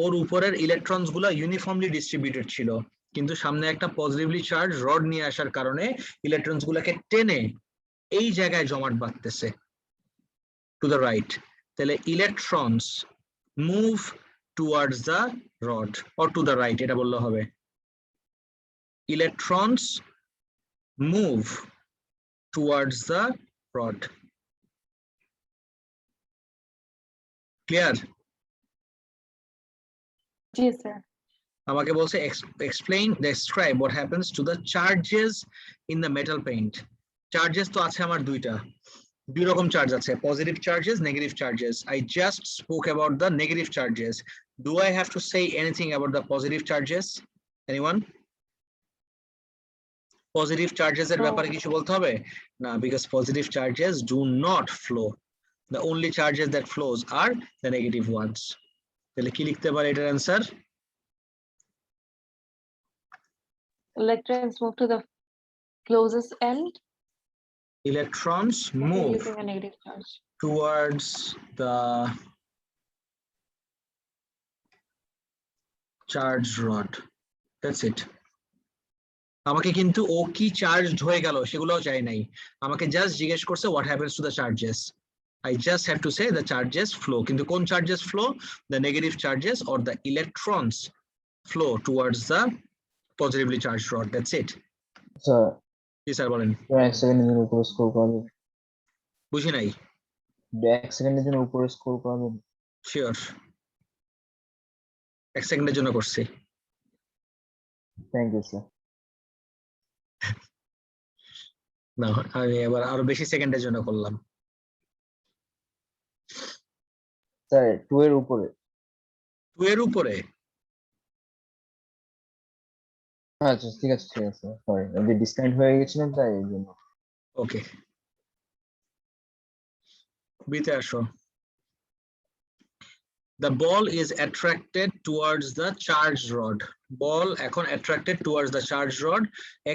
ওর উপরের ইলেকট্রনস গুলো ইউনিফর্মলি ডিস্ট্রিবিউটেড ছিল, কিন্তু সামনে একটা পজিটিভলি চার্জ রড নিয়ে আসার কারণে ইলেকট্রনস গুলোকে টেনে এই জায়গায় জমাট বাঁধতেছে টু দ্য রাইট। তাহলে electrons move towards the rod or two the right, এটা বললে হবে। Electrons move towards the rod. Clear? G sir. আমাকে বলছে explain, describe what happens to the charges in the metal paint. Charges তো আছে আমার দুই রকম চার্জ আছে, positive charges, negative charges. I just spoke about the negative charges. Do I have to say anything about the positive charges? Anyone? Positive charges এর ব্যাপারে কিছু বলতে হবে না, because positive charges do not flow. The only charges that flows are the negative ones. তাহলে কি লিখতে পারে এটার answer? Electrons move to the closest end. Electrons move Using a negative charge. towards the charged rod. That's it. আমাকে কিন্তু ও কি charged হয়ে গেল সেগুলোও চাই নাই, আমাকে জাস্ট জিজ্ঞেস করছে what happens to the charges. I just have to say the charges flow. কিন্তু কোন charges flow? The negative charges or the electrons flow towards the positively charged rod. That's it. Sir জি sir বলেন। এক সেকেন্ডের জন্য উপরে scroll করা যাবে? বুঝি নাই। এক সেকেন্ডের জন্য উপরে স্ক্রল করা যাবে? শিওর, এক সেকেন্ডের জন্য করছি। Thank you sir. না, আমি এবার আরো বেশি সেকেন্ডের জন্য করলাম। স্যার 2 এর উপরে। 2 এর উপরে? আচ্ছা ঠিক আছে সরি, আমি ডিসকানেক্ট হয়ে গেছিলাম তাই এই জন্য। ওকে, বিতে আসো। The ball is attracted towards the charged rod. Ball এখন attracted towards the charged rod.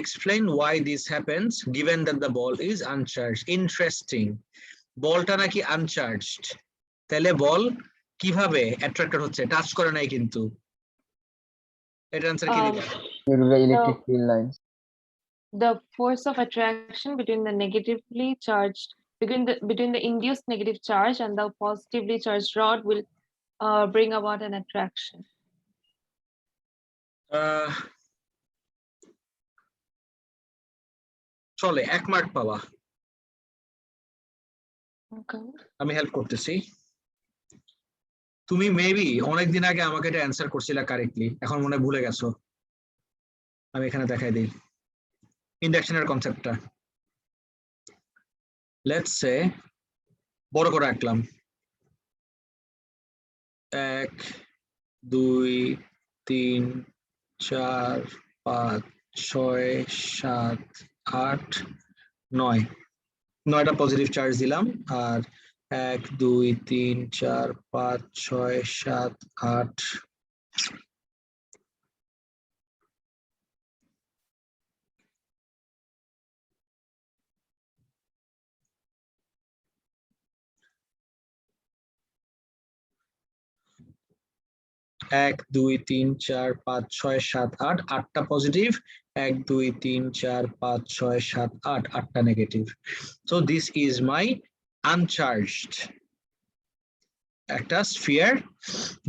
Explain why this happens given that the ball is uncharged. Interesting. বলটা নাকি uncharged, তাহলে বল কিভাবে অ্যাট্রাক্টেড হচ্ছে, টাচ করে নাই কিন্তু। এটার অ্যান্সার কি দিবা? Due to the electric field lines. The force of attraction between the negatively charged between the induced negative charge and the positively charged rod will bring about an attraction. চলে 1 mark পাওয়া, Okay. আমি help করতেছি। তুমি maybe অনেকদিন আগে আমাকে এটা answer করছিলা কারেক্টলি, এখন মনে হয় ভুলে গেছো। আমি এখানে দেখাই দিই ইন্ডাকশনের কনসেপ্টটা। লেটস সে বড় করে রাখলাম 1 2 3 4 5 6 7 8 9, 9টা পজিটিভ চার্জ দিলাম, আর 1 2 3 4 5 6 7 8 1 2 3 4 5 6 7 8, 8টা পজিটিভ, 1 2 3 4 5 6 7 8, 8টা negative. So this is my uncharged একটা স্ফিয়ার,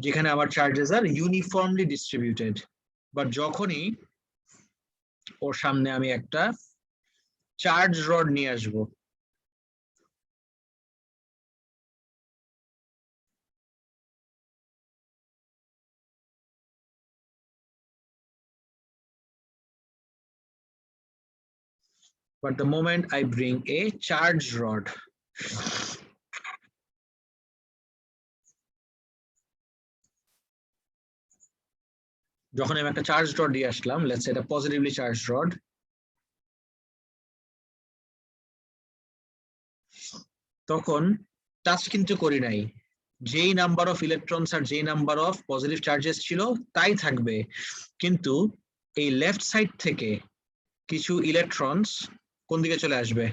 যেখানে আমার charges are uniformly distributed. But যখনই ওর সামনে আমি একটা চার্জ রড নিয়ে আসবো, but the moment I bring a charge rod, যখন আমি একটা চার্জ রড দিয়ে আসলাম, লেটস সে এটা পজিটিভলি চার্জ রড, তখন টাচ কিন্তু করি নাই। যেই নাম্বার অফ ইলেকট্রনস আর যেই নাম্বার অফ পজিটিভ চার্জেস ছিল তাই থাকবে, কিন্তু এই লেফট সাইড থেকে কিছু ইলেকট্রনস কোন দিকে চলে আসবে?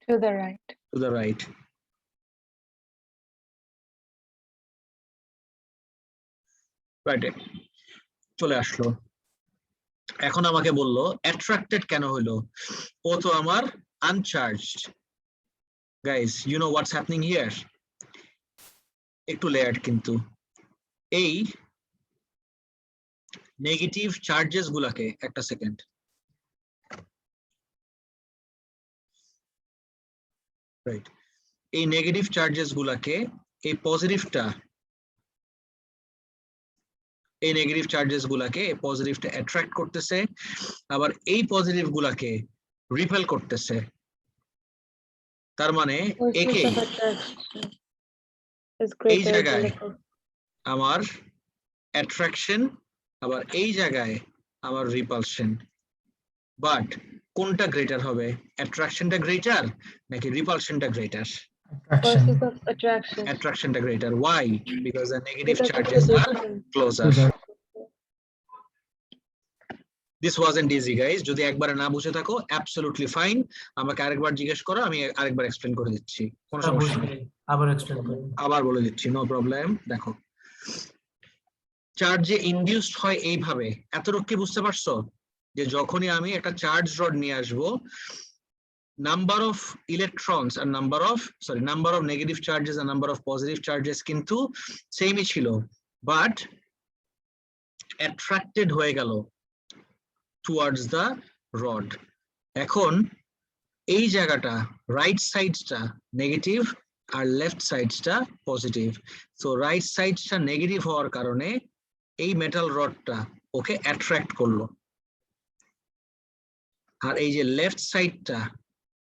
To the right. To the right. রাইটে চলে আসলো। এখন আমাকে বললো অ্যাট্রাক্টেড কেন হলো, ও তো আমার uncharged. Guys, you know what's happening here? একটু লেয়ার্ড কিন্তু। এই নেগেটিভ চার্জেস গুলাকে, একটা সেকেন্ড, রাইট, এই নেগেটিভ চার্জেস গুলাকে এই পজিটিভটা, এই নেগেটিভ চার্জেস গুলাকে এই পজিটিভটা অ্যাট্রাক্ট করতেছে, আবার এই পজিটিভ গুলাকে রিপেল করতেছে। তার মানে Forces একে of attraction is এই greater জায়গায় than the আমার অ্যাট্রাকশন, আবার এই জায়গায় আমার রিপালশন। বাট কোনটা গ্রেটার হবে? অ্যাট্রাকশনটা গ্রেটার নাকি রিপালশনটা greater? Attraction. forces of attraction. Attractionটা greater. Why? Because the negative Because of the charges are distance. closer. Closer. This wasn't easy, guys. যদি একবারে না বুঝে থাকো, absolutely fine, আমাকে আরেকবার জিজ্ঞেস করো, আমি আরেকবার এক্সপ্লেন করে দিচ্ছি, কোনো স্যার সমস্যা বুঝলি নেই। আবার এক্সপ্লেন করুন। আবার বলে দিচ্ছি, নো প্রবলেম। দেখো, চার্জ যে ইনডিউসড হয় এইভাবে, এতটুকু কি বুঝতে পারছো? যে যখনই আমি একটা চার্জ রড নিয়ে আসবো, নাম্বার অফ ইলেকট্রনস আর নাম্বার অফ নেগেটিভ চার্জেস আর নাম্বার অফ পজিটিভ চার্জেস কিন্তু সেমই ছিল, বাট অ্যাট্রাক্টেড হয়ে গেল টুয়ার্ডস দ্য রড। এখন এই জায়গাটা রাইট সাইডটা নেগেটিভ আর লেফট সাইডটা পজিটিভ। সো রাইট সাইডটা নেগেটিভ হওয়ার কারণে এই মেটাল রডটা ওকে অ্যাট্রাক্ট করলো, আর এই যে লেফট সাইডটা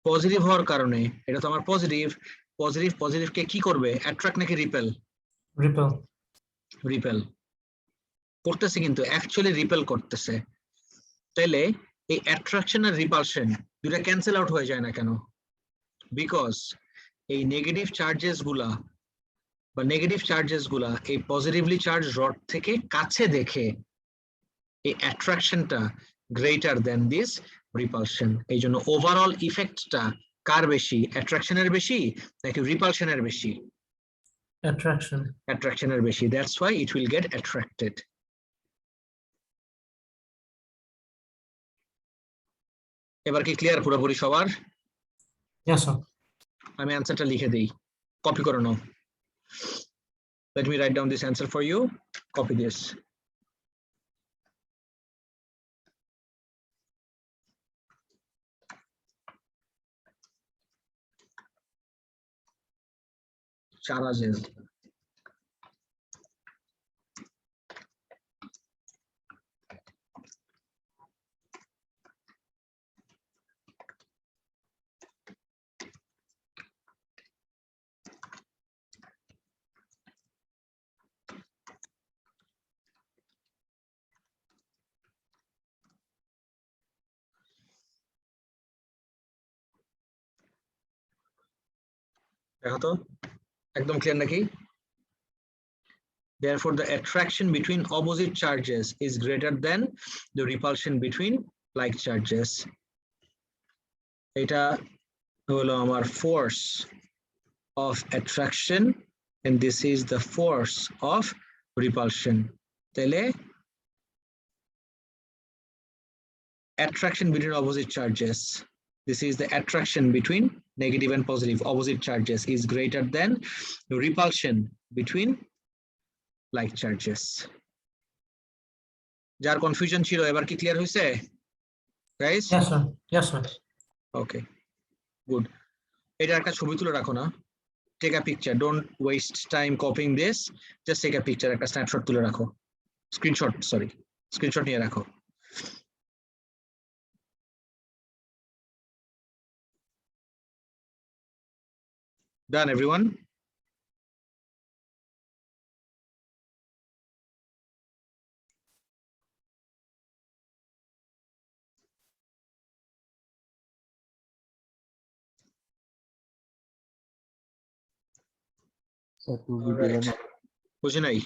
পজিটিভ হওয়ার কারণে, এটা তো আমার পজিটিভ, পজিটিভকে কি করবে? অ্যাট্রাক্ট নাকি রিপেল? রিপেল। রিপেল করতেছে, কিন্তু অ্যাকচুয়ালি রিপেল করতেছে। তাইলে এই অ্যাট্রাকশন আর রিপালশন দুটা ক্যান্সেল আউট হয়ে যায় না কেন? বিকজ এই নেগেটিভ চার্জেস গুলা বা নেগেটিভ চার্জেস গুলা এই পজিটিভলি চার্জ রড থেকে কাছে দেখে এই অ্যাট্রাকশনটা গ্রেটার দেন দিস রিপালশন। এই জন্য ওভারঅল ইফেক্টটা কার বেশি, অ্যাট্রাকশনের বেশি নাকি রিপালশনের বেশি? Attraction. অ্যাট্রাকশনের বেশি, that's why it will get attracted. এবার কি ক্লিয়ার পুরোপুরি সবার? Yes, sir. আমি অ্যান্সারটা লিখে দেই, কপি করে নাও। Let me write down this answer for you. Copy this. Charazel. দেখো তো একদম ক্লিয়ার নাকি? Therefore, the attraction between opposite charges is greater than the repulsion between like charges. এটা হলো আমার force of attraction and this is the force of repulsion. তাহলে attraction between opposite charges, this is the attraction between negative and positive opposite charges is greater than the repulsion between like charges. যার confusion ছিল এবার কি clear হইছে guys? Yes, sir. Yes, sir. Okay good. এটা একটা ছবি তুলে রাখো না, take a picture, don't waste time copying this, just take a picture, একটা স্ন্যাপশট তুলে রাখো, স্ক্রিনশট নিয়ে রাখো। Done, everyone? So 2B Alright. given বুঝি নাই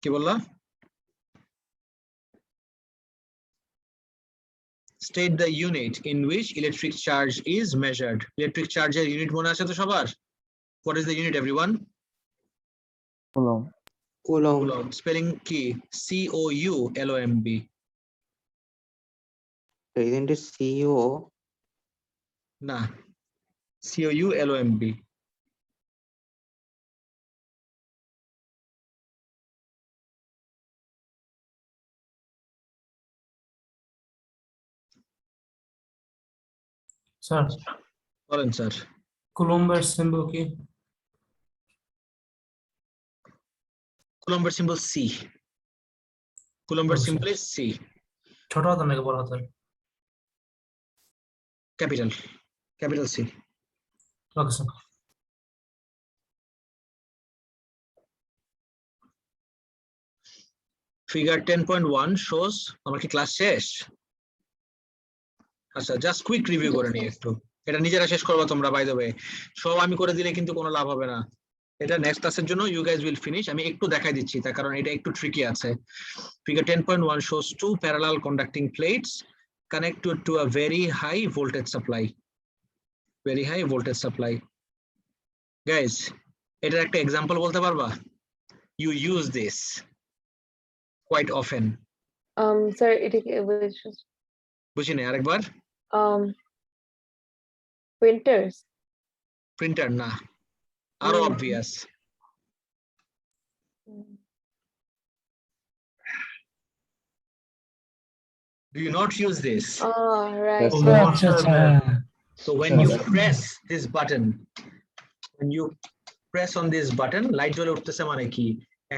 কি বললা? State the unit in which electric charge is measured. Electric charge এর unit মনে আছে তো সবার? What is the unit, everyone? Coulomb. Coulomb. Spelling কি? COULOMB. Isn't it CO? না, COULOMB. Sir, বলেন স্যার। Coulomb-এর symbol কি? Coulomb symbol C. Coulomb Okay. symbol is C. ছোট হাতের নাকি বড় হাতের? Capital C. Okay, sir. Figure 10.1 shows আমার কি ক্লাস শেষ? আচ্ছা, জাস্ট কুইক রিভিউ করে নিই একটু। এটা নিজেরা শেষ করবা তোমরা, বাই দ্য ওয়ে। সব আমি করে দিলে কিন্তু কোনো লাভ হবে না। এটা নেক্সট ক্লাসের জন্য ইউ গাইজ উইল ফিনিশ। আমি একটু দেখাই দিচ্ছি তার কারণ এটা একটু ট্রিকি আছে। Figure 10.1 shows two parallel conducting plates connected to a very high voltage supply. Very high voltage supply. Guys, এটার একটা এক্সাম্পল বলতে পারবা? You use this quite often. Sir, it was just বুঝিনি, আরেকবার। printers. প্রিন্টার না, আরো Mm. Obvious. Do you not use this? Oh, right. Yes, sir. আচ্ছা আচ্ছা So when you press this button, light জ্বলে উঠতেছে মানে কি?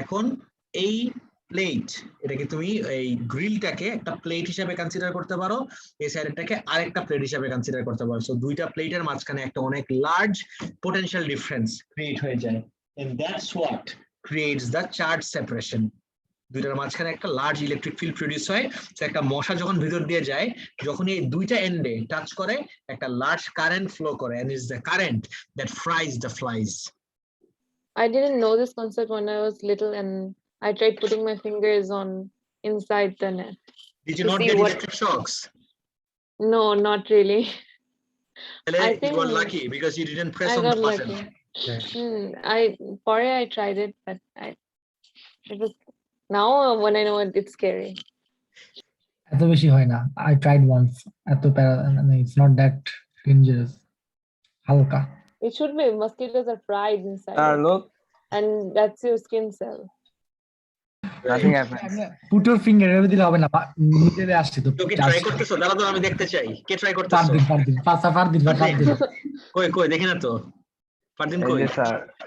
এখন এই প্লেট, এটাকে তুমি এই গ্রিলটাকে একটা প্লেট হিসেবে কনসিডার করতে পারো, এই সাইডটাকে আরেকটা প্লেট হিসেবে কনসিডার করতে পারো। সো দুইটা প্লেটের মাঝখানে একটা অনেক লার্জ পোটেনশিয়াল ডিফারেন্স ক্রিয়েট হয়ে যায়, and that's what creates the charge separation. দুইটার মাঝখানে একটা লার্জ ইলেকট্রিক ফিল্ড প্রডিউস হয়। তো একটা মশা যখন ভিতর দিয়ে যায়, যখন এই দুইটা এন্ডে টাচ করে, একটা লার্জ কারেন্ট ফ্লো করে, and it's the current that fries the flies. I didn't know this concept when I was little, and I tried putting my fingers on inside the net. Did you To not see get what- electric shocks? No, not really. তাহলে I you think got lucky because you didn't press I on got the button. lucky. I tried it, but it was now when I know it, it's scary. এত বেশি হয় না। I tried once. এত it's not that dangerous. হালকা। It should be mosquitoes are fried inside Sir, it, look, and that's your skin cell. nothing happens. Put your finger এভাবে দিলে হবে না। নিচে আসছে তো। কেউ কি ট্রাই করতেছো? দাঁড়া তো আমি দেখতে চাই কে ট্রাই করতেছো। ফারদিন। ফারদিন। কই কই দেখি না তো। ফারদিন কই?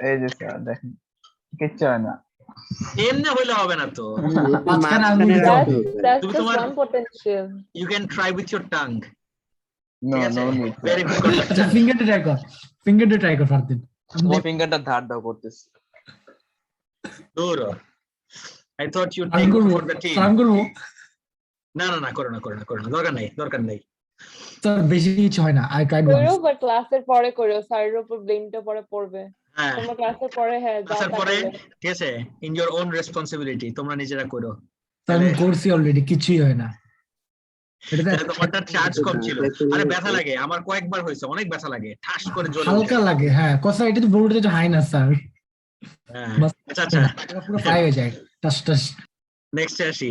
এই যে স্যার দেখেন কিচ্ছু হয় না। এমনি হইলে হবে না তো। মাঝখানে আঙ্গুল দিতে হবে। That's তুমি just তোমার- one potential. You can try with your tongue. No, ঠিক আছে? no need. Very good আচ্ছা conductor. ফিঙ্গার দিয়ে ট্রাই কর ফারদিন। তোমার ফিঙ্গারটা ধার দাও করতেছি। দূর হ। I thought you'd take one for the team. সালাম করবো। না না না করো না দরকার নাই। স্যার বেশি কিছু হয় না। I tried করো, once. but ক্লাসের পরে করো, স্যারের উপর ব্লেমটা পরে পড়বে। হ্যাঁ তোমরা ক্লাসের পরে হ্যাঁ যা ক্লাসের তা পরে করো। ঠিক আছে ইন ইওর ওন রেসপন্সিবিলিটি তোমরা নিজেরা করো। স্যার আমি করছি অলরেডি, কিছুই হয় না। তাহলে তোমারটা চার্জ কম ছিল। আরে ব্যথা লাগে, আমার কয়েকবার হয়েছে, অনেক ব্যথা লাগে, ঠাস করে জ্বলে হালকা ওঠে। লাগে, হ্যাঁ কথা এটা তো বোর্ডে তো হয় না স্যার। হ্যাঁ, বাস, আচ্ছা পুরো ফ্রাই হয়ে যায়, টাস টাস। নেক্সট আসি।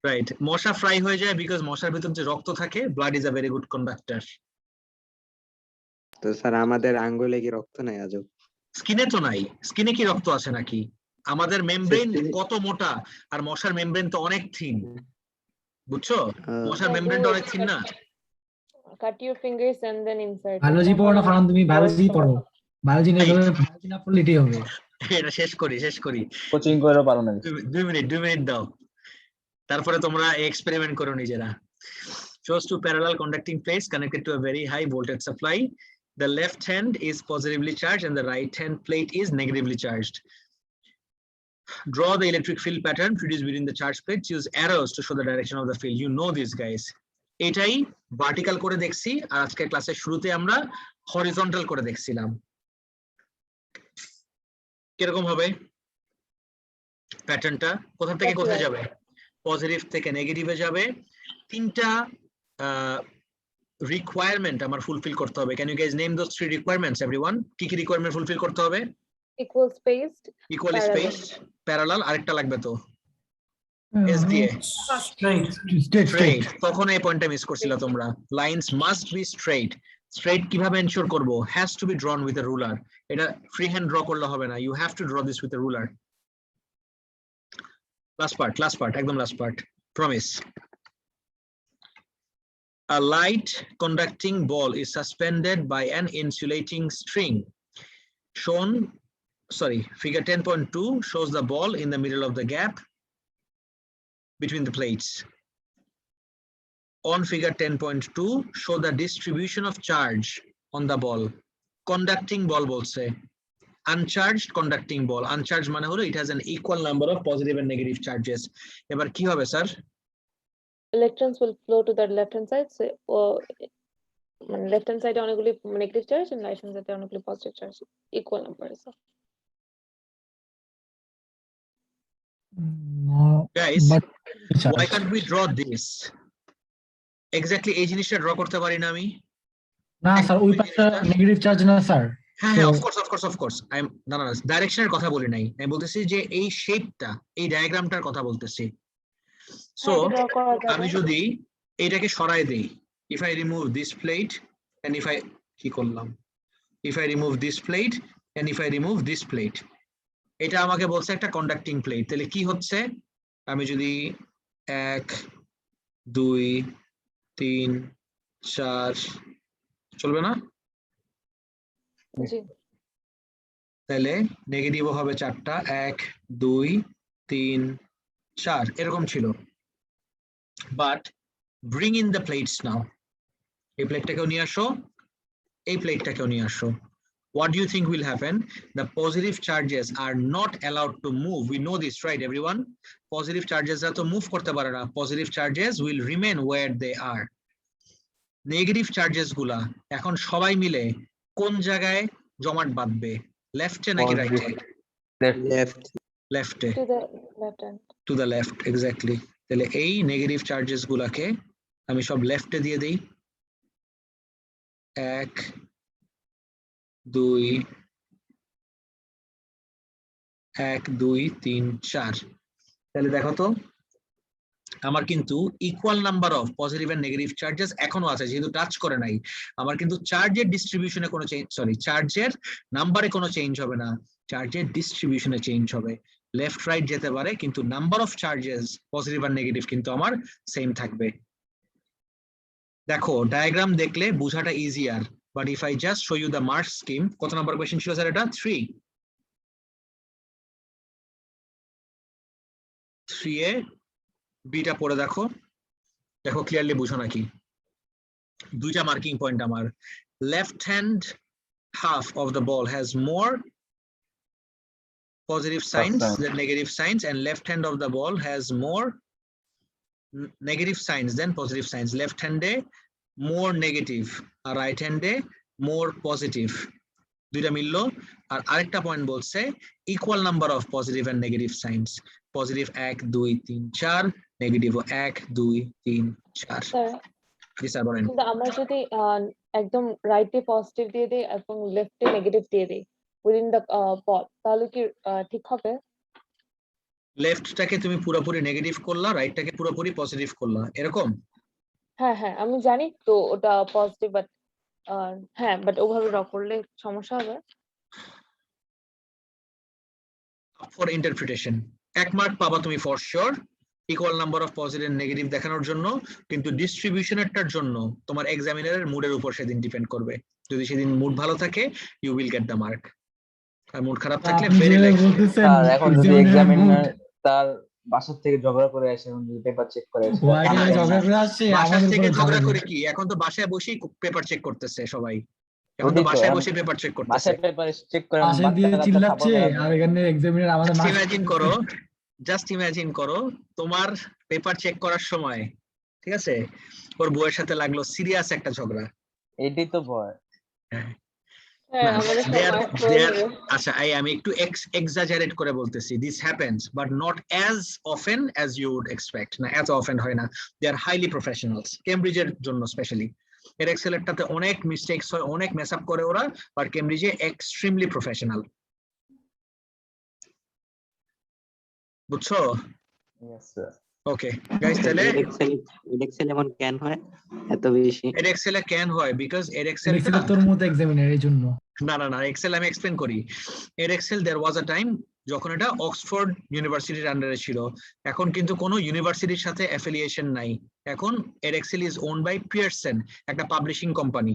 রাইট, মশা ফ্রাই হয়ে যায় বিকজ মশার ভিতর যে রক্ত থাকে, blood is a very good conductor. তো স্যার আমাদের আঙ্গুলে কি রক্ত নাই আজও? স্কিনে তো নাই, স্কিনে কি রক্ত আছে নাকি? আমাদের মেমব্রেন কত মোটা আর মশার মেমব্রেন তো অনেক থিন, বুঝছো? মশার মেমব্রেনটা অনেক থিন না। Cut your fingers and then insert. Biology পড়ো না ফারান, তুমি বায়োলজি পড়ো। বায়োলজি না পড়লে এটাই হবে। এটা শেষ করি। কোচিং করে পারো না। 2 মিনিট দাও, তারপরে তোমরা এক্সপেরিমেন্ট করো নিজেরা। Shows two parallel conducting plates connected to a very high voltage supply. The left hand is positively charged and the right hand plate is negatively charged. Draw the electric field pattern produced between the charged plates. Use arrows to show the direction of the field. You know this, guys. এটাই vertical করে দেখছি, আর আজকের ক্লাসের শুরুতে আমরা horizontal করে দেখছিলাম। কিরকম হবে প্যাটার্নটা? কোথা থেকে কোথায় যাবে? পজিটিভ থেকে নেগেটিভে যাবে। তিনটা রিকোয়ারমেন্ট আমার ফুলফিল করতে হবে। Can you guys name those 3 requirements everyone? কি কি রিকোয়ারমেন্ট ফুলফিল করতে হবে? Equal spaced, equally parallel. Spaced, parallel, আরেকটা লাগবে তো এস দিয়ে স্ট্রেইট। তখন এই পয়েন্টটা মিস করছিল তোমরা। Lines must be straight. Straight কিভাবে এনশিওর করব? Has to be drawn with a ruler. এটা ফ্রি হ্যান্ড ড্র করলে হবে না, you have to draw this with a ruler. Last part, একদম last part, promise. A light conducting ball is suspended by an insulating string. Figure 10.2 shows the ball in the middle of the gap between the plates. On figure 10.2, show the distribution of charge on the ball. Conducting ball bolse. Uncharged conducting ball. Uncharged mane holo it has an equal number of positive and negative charges. এবার কি হবে sir? Electrons will flow to the left hand side. So, left hand side অনেকগুলি negative charge and right hand side অনেকগুলি positive charge. Equal numbers. No, Guys, but why can't we draw this? Exactly এই জিনিসটা draw করতে পারি না আমি? না sir, ওই পাশে নেগেটিভ চার্জ না স্যার। হ্যাঁ, অফকোর্স আই এম না ডাইরেকশনের কথা বলি নাই, আমি বলতেছি যে এই শেপটা, এই ডায়াগ্রামটার কথা বলতেছি। সো আমি যদি এইটাকে সরাই দেই, if I remove this plate and if I কি করলাম, if I remove this plate and if I remove this plate, এটা আমাকে বলছে একটা কন্ডাক্টিং প্লেট। তাহলে কি হচ্ছে, আমি যদি 1 2 3 4 চলবে না, তাহলে নেগেটিভও হবে 4টা, 1 2 3 4 এরকম ছিল। But bring in the plates now. এই প্লেটটাকেও নিয়ে আসো, এই প্লেটটাকেও নিয়ে আসো। What do you think will happen? The positive charges are not allowed to move. We know this, right, everyone? Positive charges are to move korte pare na. Positive charges will remain where they are. Negative charges gula ekhon shobai mile কোন জায়গায় জমাট বাঁধবে? লেফটে নাকি রাইটে? লেফটে। To the left hand. To the left, exactly. তাহলে এই নেগেটিভ চার্জেস গুলাকে আমি সব লেফটে দিয়ে দিই 1 2 1 2 3 4 তাহলে দেখো তো আমার কিন্তু equal number of positive and negative charges এখনো আছে, যেহেতু টাচ করে নাই। আমার কিন্তু চার্জের ডিস্ট্রিবিউশনে কোনো চেঞ্জ, সরি চার্জের নাম্বারে কোনো চেঞ্জ হবে না, চার্জের ডিস্ট্রিবিউশনে চেঞ্জ হবে। লেফট রাইট যেতে পারে কিন্তু নাম্বার অফ চার্জেস পজিটিভ আর নেগেটিভ কিন্তু আমার সেম থাকবে। দেখো ডায়াগ্রাম দেখলে বোঝাটা easier, but if I just show you the mark scheme, কত নাম্বার কোয়েশ্চেন ছিল স্যার এটা? 3 এ বিটা পড়ে দেখো, দেখো ক্লিয়ারলি বুঝো নাকি? দুইটা মার্কিং পয়েন্ট আমার। Left hand half of the ball has more positive signs than negative signs, and left hand of the ball has more negative signs than positive signs. Left hand more negative আর right hand more positive. দুইটা মিললো। আর আরেকটা point বলছে equal number of positive and negative signs, positive 1 2 3 4, negative 1 2 3 4। Sir জি sir বলেন। কিন্তু আমরা যদি একদম রাইটে পজিটিভ দিয়ে দিই এবং লেফটে নেগেটিভ দিয়ে দিই উইদিন দ্য পথ, তাহলে কি ঠিক হবে? লেফটটাকে তুমি পুরোপুরি নেগেটিভ করলা, রাইটটাকে পুরোপুরি পজিটিভ করলা, এরকম? হ্যাঁ হ্যাঁ আমি জানি তো ওটা পজিটিভ, বাট হ্যাঁ বাট ওভাবে ড্র করলে সমস্যা হবে। ফর ইন্টারপ্রিটেশন 1 মার্ক পাবা তুমি for sure, equal number of positive and negative দেখানোর জন্য। কিন্তু ডিস্ট্রিবিউশনেরটার জন্য তোমার এক্সামিনারের মুডের উপর সেদিন ডিপেন্ড করবে। যদি সেদিন মুড ভালো থাকে you will get the mark, আর মুড খারাপ থাকলে আপনি ভেরি যে লাইকলি। বলতেছেন স্যার এখন যদি examiner এক্সামিনার mood, তার বাসা থেকে ঝগড়া করে আসে এবং যদি পেপার চেক করে আসে, ও আগে হ্যাঁ, ঝগড়া করে আসছে বাসা আমাদের থেকে উপরে ঝগড়া ঝাড়বে। করে কি, এখন তো বাসায় বসেই পেপার চেক করতেছে সবাই, এখন তো ওটাই তো, বাসায় এখন বসে পেপার চেক করতেছে। বাসায় পেপার চেক করে পাশে দিয়ে চিল্লাচ্ছে আর এখানে এক্সামিনার আমাদের জাস্ট মার্কস ইমাজিন করো, জাস্ট ইমাজিন করো তোমার পেপার চেক করার সময়, ঠিক আছে, ওর বউয়ের সাথে লাগলো সিরিয়াস একটা ঝগড়া। এটাই তো ভয়। হ্যাঁ আমাদের সব মার্ক করে নেবে। আচ্ছা আমি একটু এক্সাজারেট করে বলতেছি, this happens but not as often as you would expect. না এত অফেন হয় না, দে আর হাইলি প্রফেশনালস, কেমব্রিজের জন্য স্পেশালি। এডএক্সেলেরটাতে অনেক মিস্টেকস হয়, অনেক মেস আপ করে ওরা, বাট কেমব্রিজে এক্সট্রিমলি প্রফেশনাল। বুঝছো? Yes, sir. ওকে গাইস, তাহলে এডএক্সেল এমন কেন হয় এত বেশি? এডএক্সেলে কেন হয় বিকজ এডএক্সেল তোর মতো এক্সামিনার এই জন্য। না এক্সেল আমি এক্সপ্লেন করি। এডএক্সেল দেয়ার ওয়াজ আ টাইম যখন এটা অক্সফোর্ড ইউনিভার্সিটির আন্ডারে ছিল, এখন কিন্তু কোনো ইউনিভার্সিটির সাথে অ্যাফিলিয়েশন নাই। এখন এডএক্সেল ইজ ওন বাই পিয়ারসন, একটা পাবলিশিং কোম্পানি,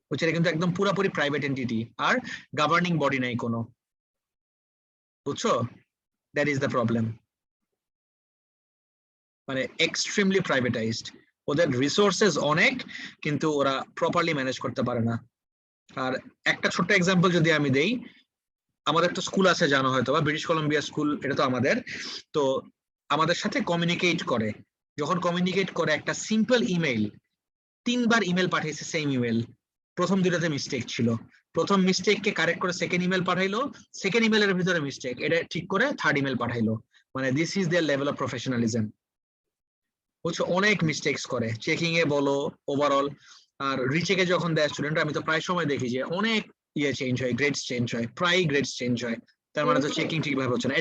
বুঝছে? এটা কিন্তু একদম পুরোপুরি প্রাইভেট এন্টিটি, আর গভর্নিং বডি নাই কোনো, বুঝছো? দ্যাট ইজ দ্য প্রবলেম, মানে এক্সট্রিমলি প্রাইভেটাইজড। ওদের রিসোর্সেস অনেক কিন্তু ওরা প্রপারলি ম্যানেজ করতে পারে না। আর একটা ছোট্ট এক্সাম্পল যদি আমি দেই, আমাদের তো স্কুল আছে জানো হয়তো, বা ব্রিটিশ কলম্বিয়া স্কুল, এটা তো আমাদের, তো আমাদের সাথে কমিউনিকেট করে, যখন কমিউনিকেট করে একটা সিম্পল ইমেইল, 3 বার ইমেল পাঠিয়েছে সেম ইমেল, প্রথম দুটাতে মিস্টেক ছিল, প্রথম মিস্টেককে কারেক্ট করে সেকেন্ড ইমেল পাঠাইলো, সেকেন্ড ইমেলের ভিতরে মিস্টেক, এটা ঠিক করে থার্ড ইমেল পাঠাইলো। মানে this is their level of professionalism, বুঝছো? অনেক মিস্টেকস করে, চেকিং এ বলো, ওভারঅল। আর রিচেকে যখন দেয় স্টুডেন্ট, আমি তো প্রায় সময় দেখি যে অনেক চেঞ্জ হয়, গ্রেডস চেঞ্জ হয়, প্রায় গ্রেডস চেঞ্জ হয়, তার মানে তো চেকিং ঠিকভাবে হচ্ছে না।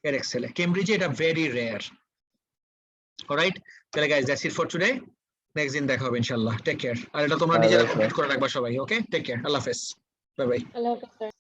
এডএক্সেলে কেমব্রিজে এটা ভেরি রেয়ার। অলরাইট, তাহলে guys that's it for today, next দিন দেখা হবে ইনশাআল্লাহ। টেক কেয়ার, আর এটা তোমরা নিজেরা কমপ্লিট করে রাখবা সবাই। ওকে, টেক কেয়ার, আল্লাহ হাফেজ, বাই বাই। আল্লাহ হাফেজ স্যার।